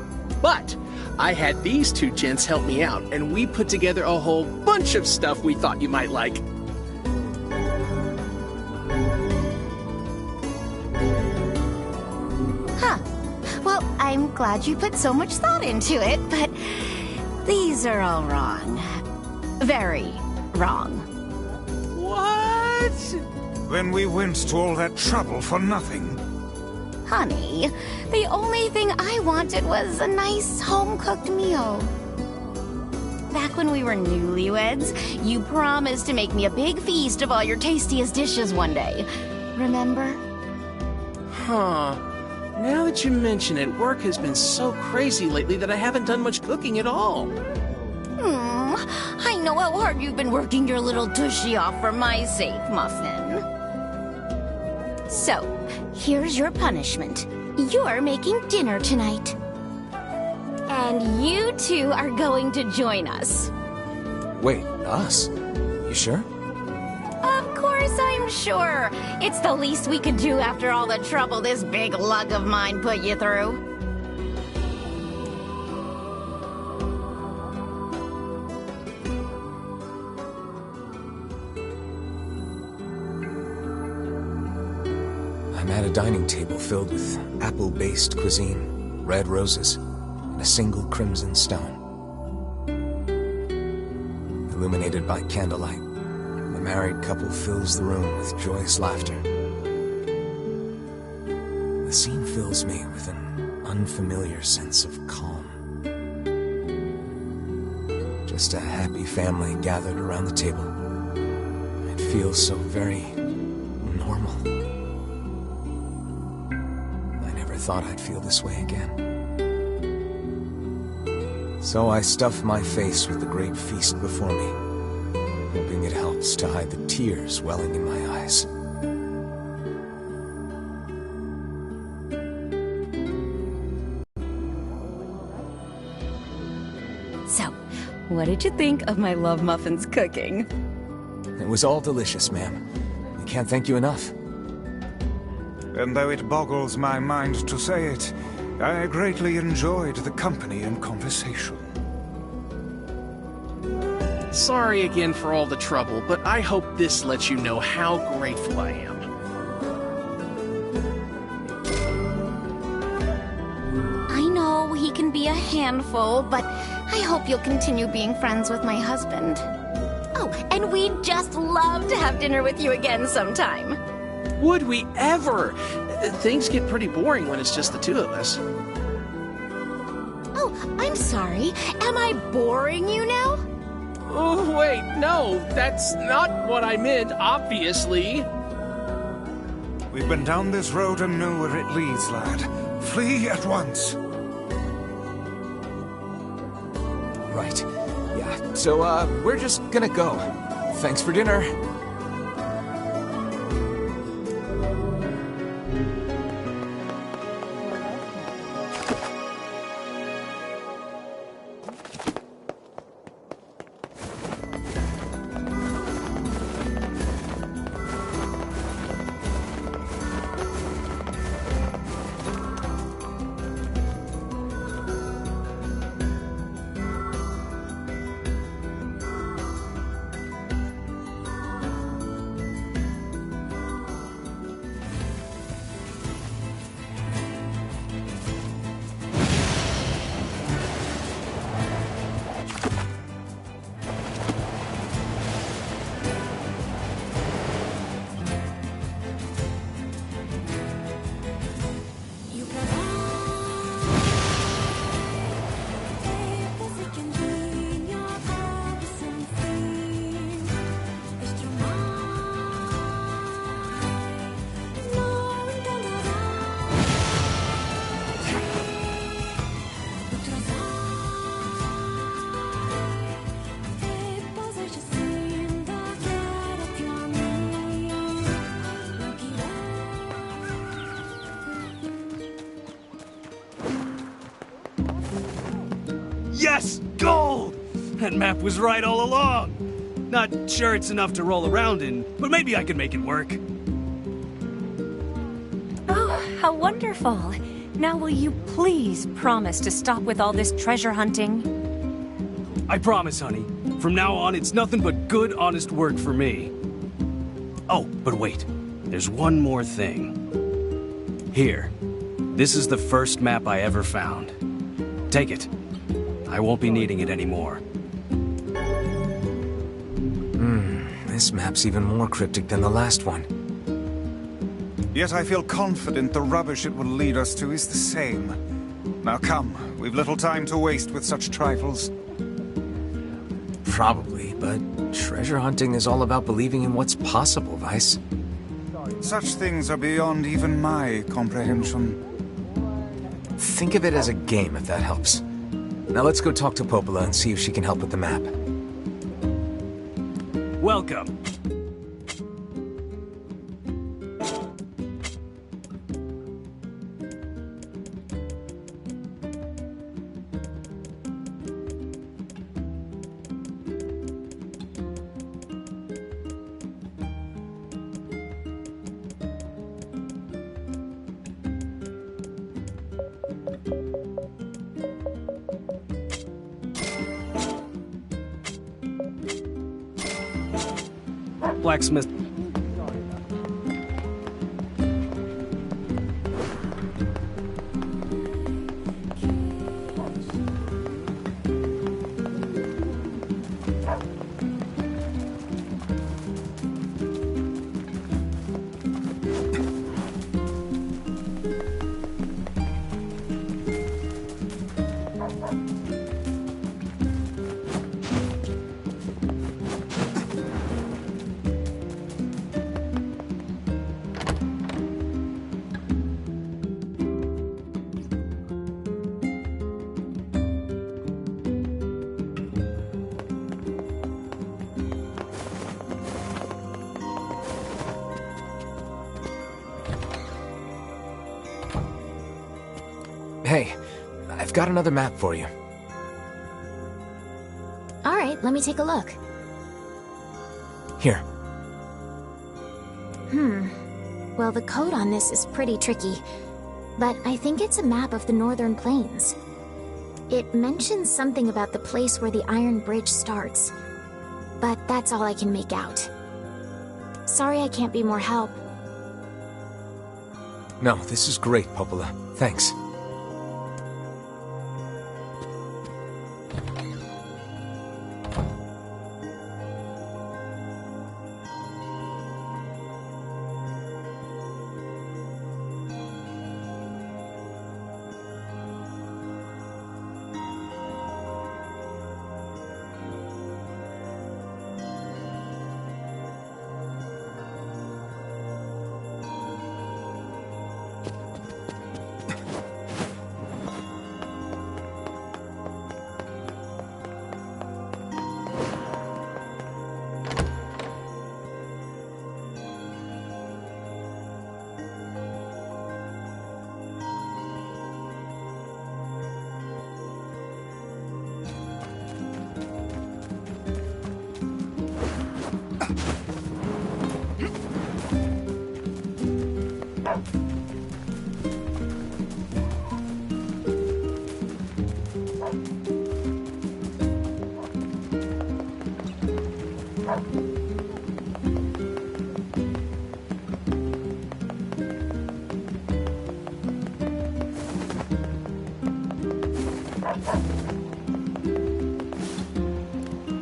J: But I had these two gents help me out, and we put together a whole bunch of stuff we thought you might like.
F: Huh. Well, I'm glad you put so much thought into it, but these are all wrong. Very wrong.
J: What?
C: Then we went to all that trouble for nothing.
F: Honey, the only thing I wanted was a nice home-cooked meal. Back when we were newlyweds, you promised to make me a big feast of all your tastiest dishes one day. Remember?
J: Huh. Now that you mention it, work has been so crazy lately that I haven't done much cooking at all.
F: I know how hard you've been working your little tushy off for my sake, Muffin. So, here's your punishment. You're making dinner tonight. And you two are going to join us.
B: Wait, us? You sure?
F: Of course I'm sure. It's the least we could do after all the trouble this big lug of mine put you through.
B: I'm at a dining table filled with apple-based cuisine, red roses, and a single crimson stone. Illuminated by candlelight, the married couple fills the room with joyous laughter. The scene fills me with an unfamiliar sense of calm. Just a happy family gathered around the table. It feels so very normal. I never thought I'd feel this way again. So I stuff my face with the great feast before me, hoping it helps to hide the tears welling in my eyes.
M: So, what did you think of my Love Muffin's cooking?
B: It was all delicious, ma'am. I can't thank you enough.
C: And though it boggles my mind to say it, I greatly enjoyed the company and conversation.
J: Sorry again for all the trouble, but I hope this lets you know how grateful I am.
F: I know he can be a handful, but I hope you'll continue being friends with my husband. Oh, and we'd just love to have dinner with you again sometime.
J: Would we ever? Things get pretty boring when it's just the two of us.
F: Oh, I'm sorry. Am I boring you now?
J: Oh, wait, no, that's not what I meant, obviously.
C: We've been down this road and know where it leads, lad. Flee at once.
B: Right. Yeah, so, we're just gonna go. Thanks for dinner.
D: Yes! Gold! That map was right all along. Not sure it's enough to roll around in, but maybe I can make it work.
M: Oh, how wonderful. Now will you please promise to stop with all this treasure hunting?
D: I promise, honey. From now on, it's nothing but good, honest work for me. Oh, but wait. There's one more thing. Here. This is the first map I ever found. Take it. I won't be needing it anymore.
B: This map's even more cryptic than the last one.
C: Yet I feel confident the rubbish it will lead us to is the same. Now come, we've little time to waste with such trifles.
B: Probably, but treasure hunting is all about believing in what's possible, Vice.
C: Such things are beyond even my comprehension.
B: Think of it as a game, if that helps. Now let's go talk to Popola and see if she can help with the map.
D: Welcome. Blacksmith.
B: Hey, I've got another map for you.
F: Alright, let me take a look.
B: Here.
F: Well, the code on this is pretty tricky, but I think it's a map of the Northern Plains. It mentions something about the place where the Iron Bridge starts, but that's all I can make out. Sorry I can't be more help.
B: No, this is great, Popola. Thanks.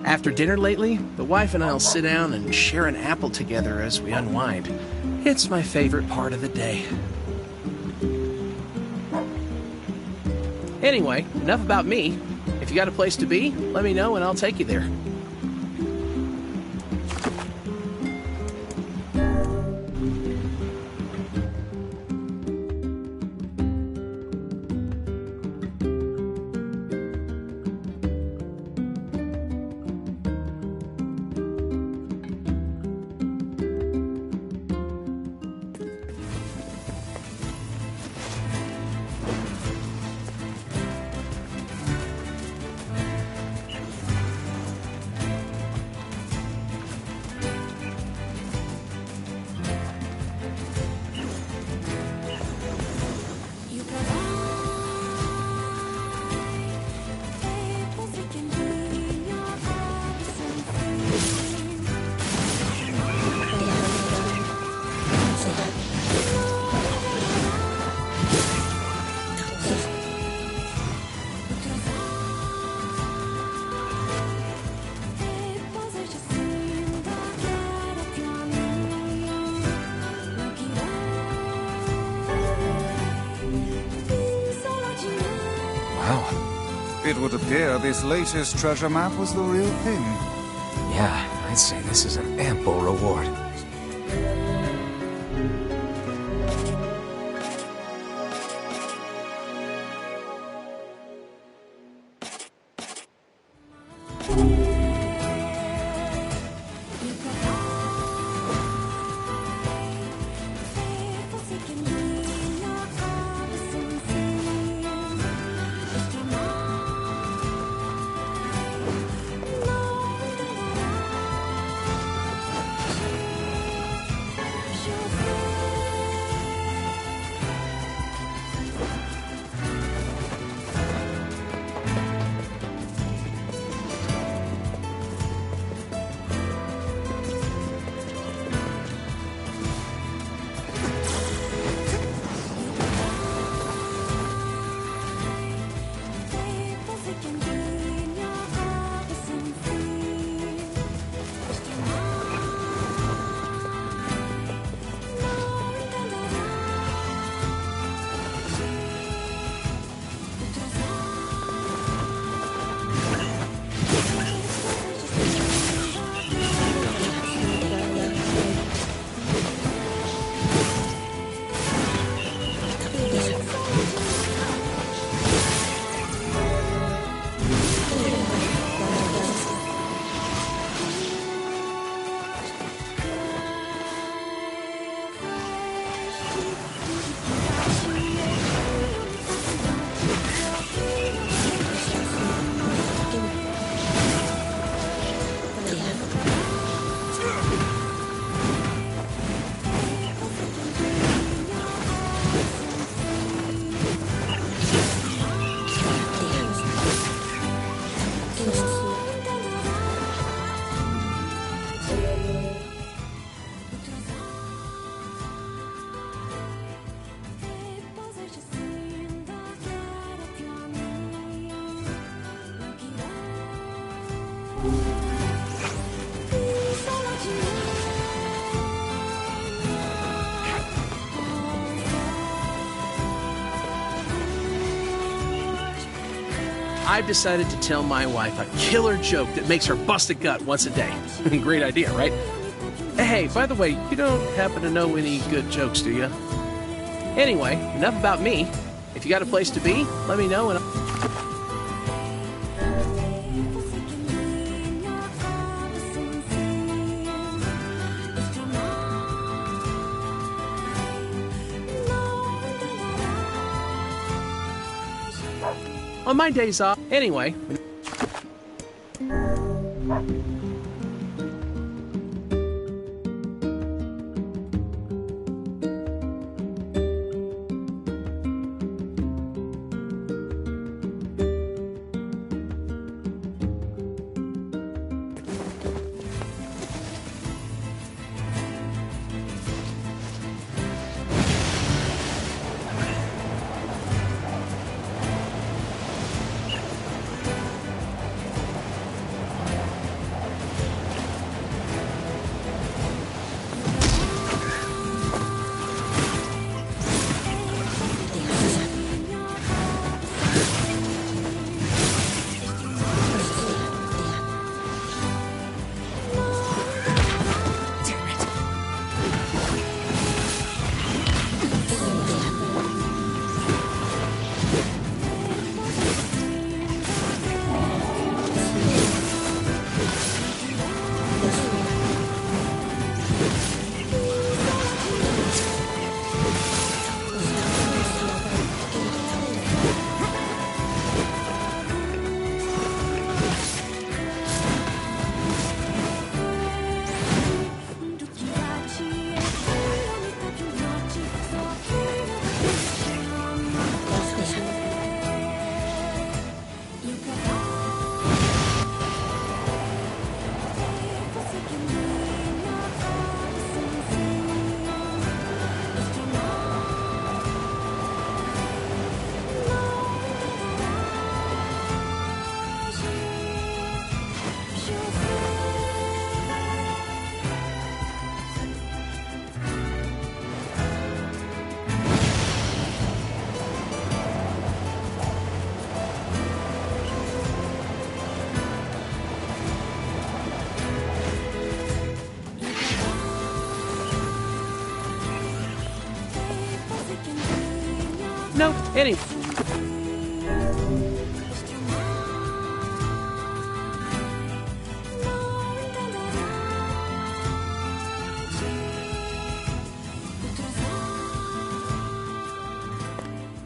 J: After dinner lately, the wife and I'll sit down and share an apple together as we unwind. It's my favorite part of the day. Anyway, enough about me. If you got a place to be, let me know and I'll take you there.
C: It would appear this latest treasure map was the real thing.
B: Yeah, I'd say this is an ample reward.
J: I've decided to tell my wife a killer joke that makes her bust a gut once a day. Great idea, right? Hey, by the way, you don't happen to know any good jokes, do you? Anyway, enough about me. If you got a place to be, let me know and on my days off. Anyway. No, anyway.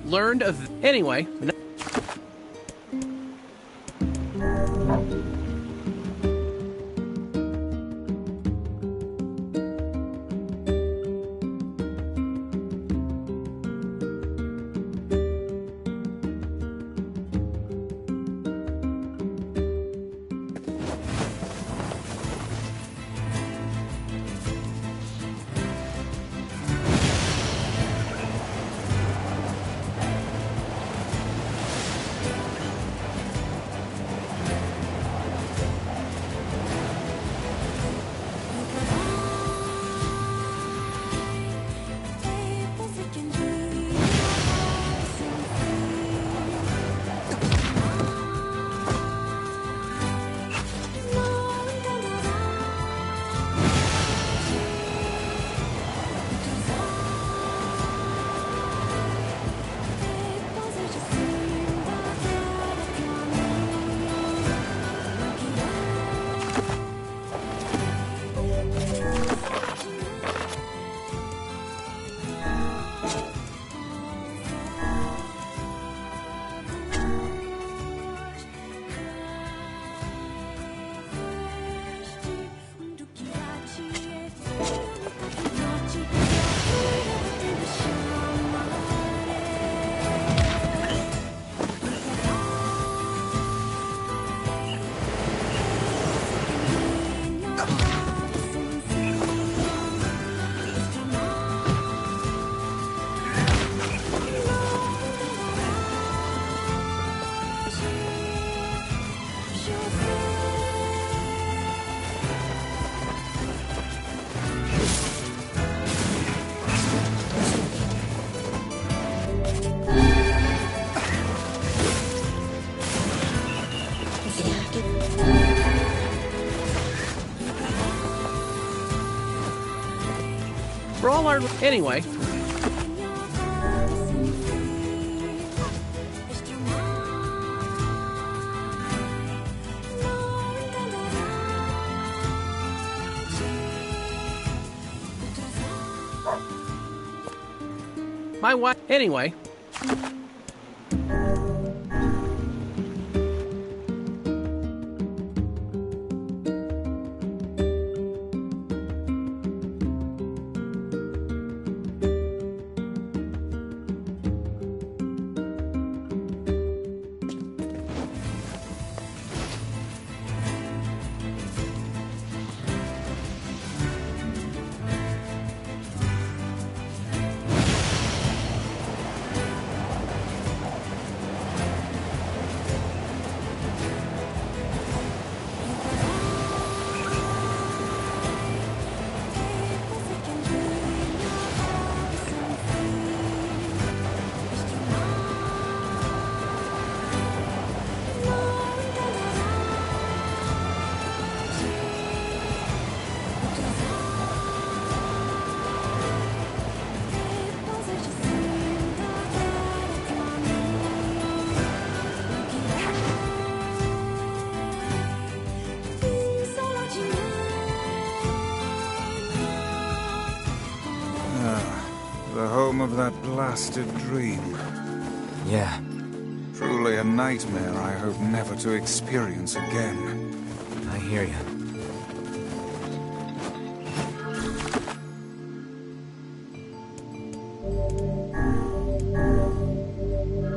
J: Learned of... Anyway... For all our... Anyway... My wife... Anyway...
C: The home of that blasted dream.
B: Yeah.
C: Truly a nightmare I hope never to experience again.
B: I hear you.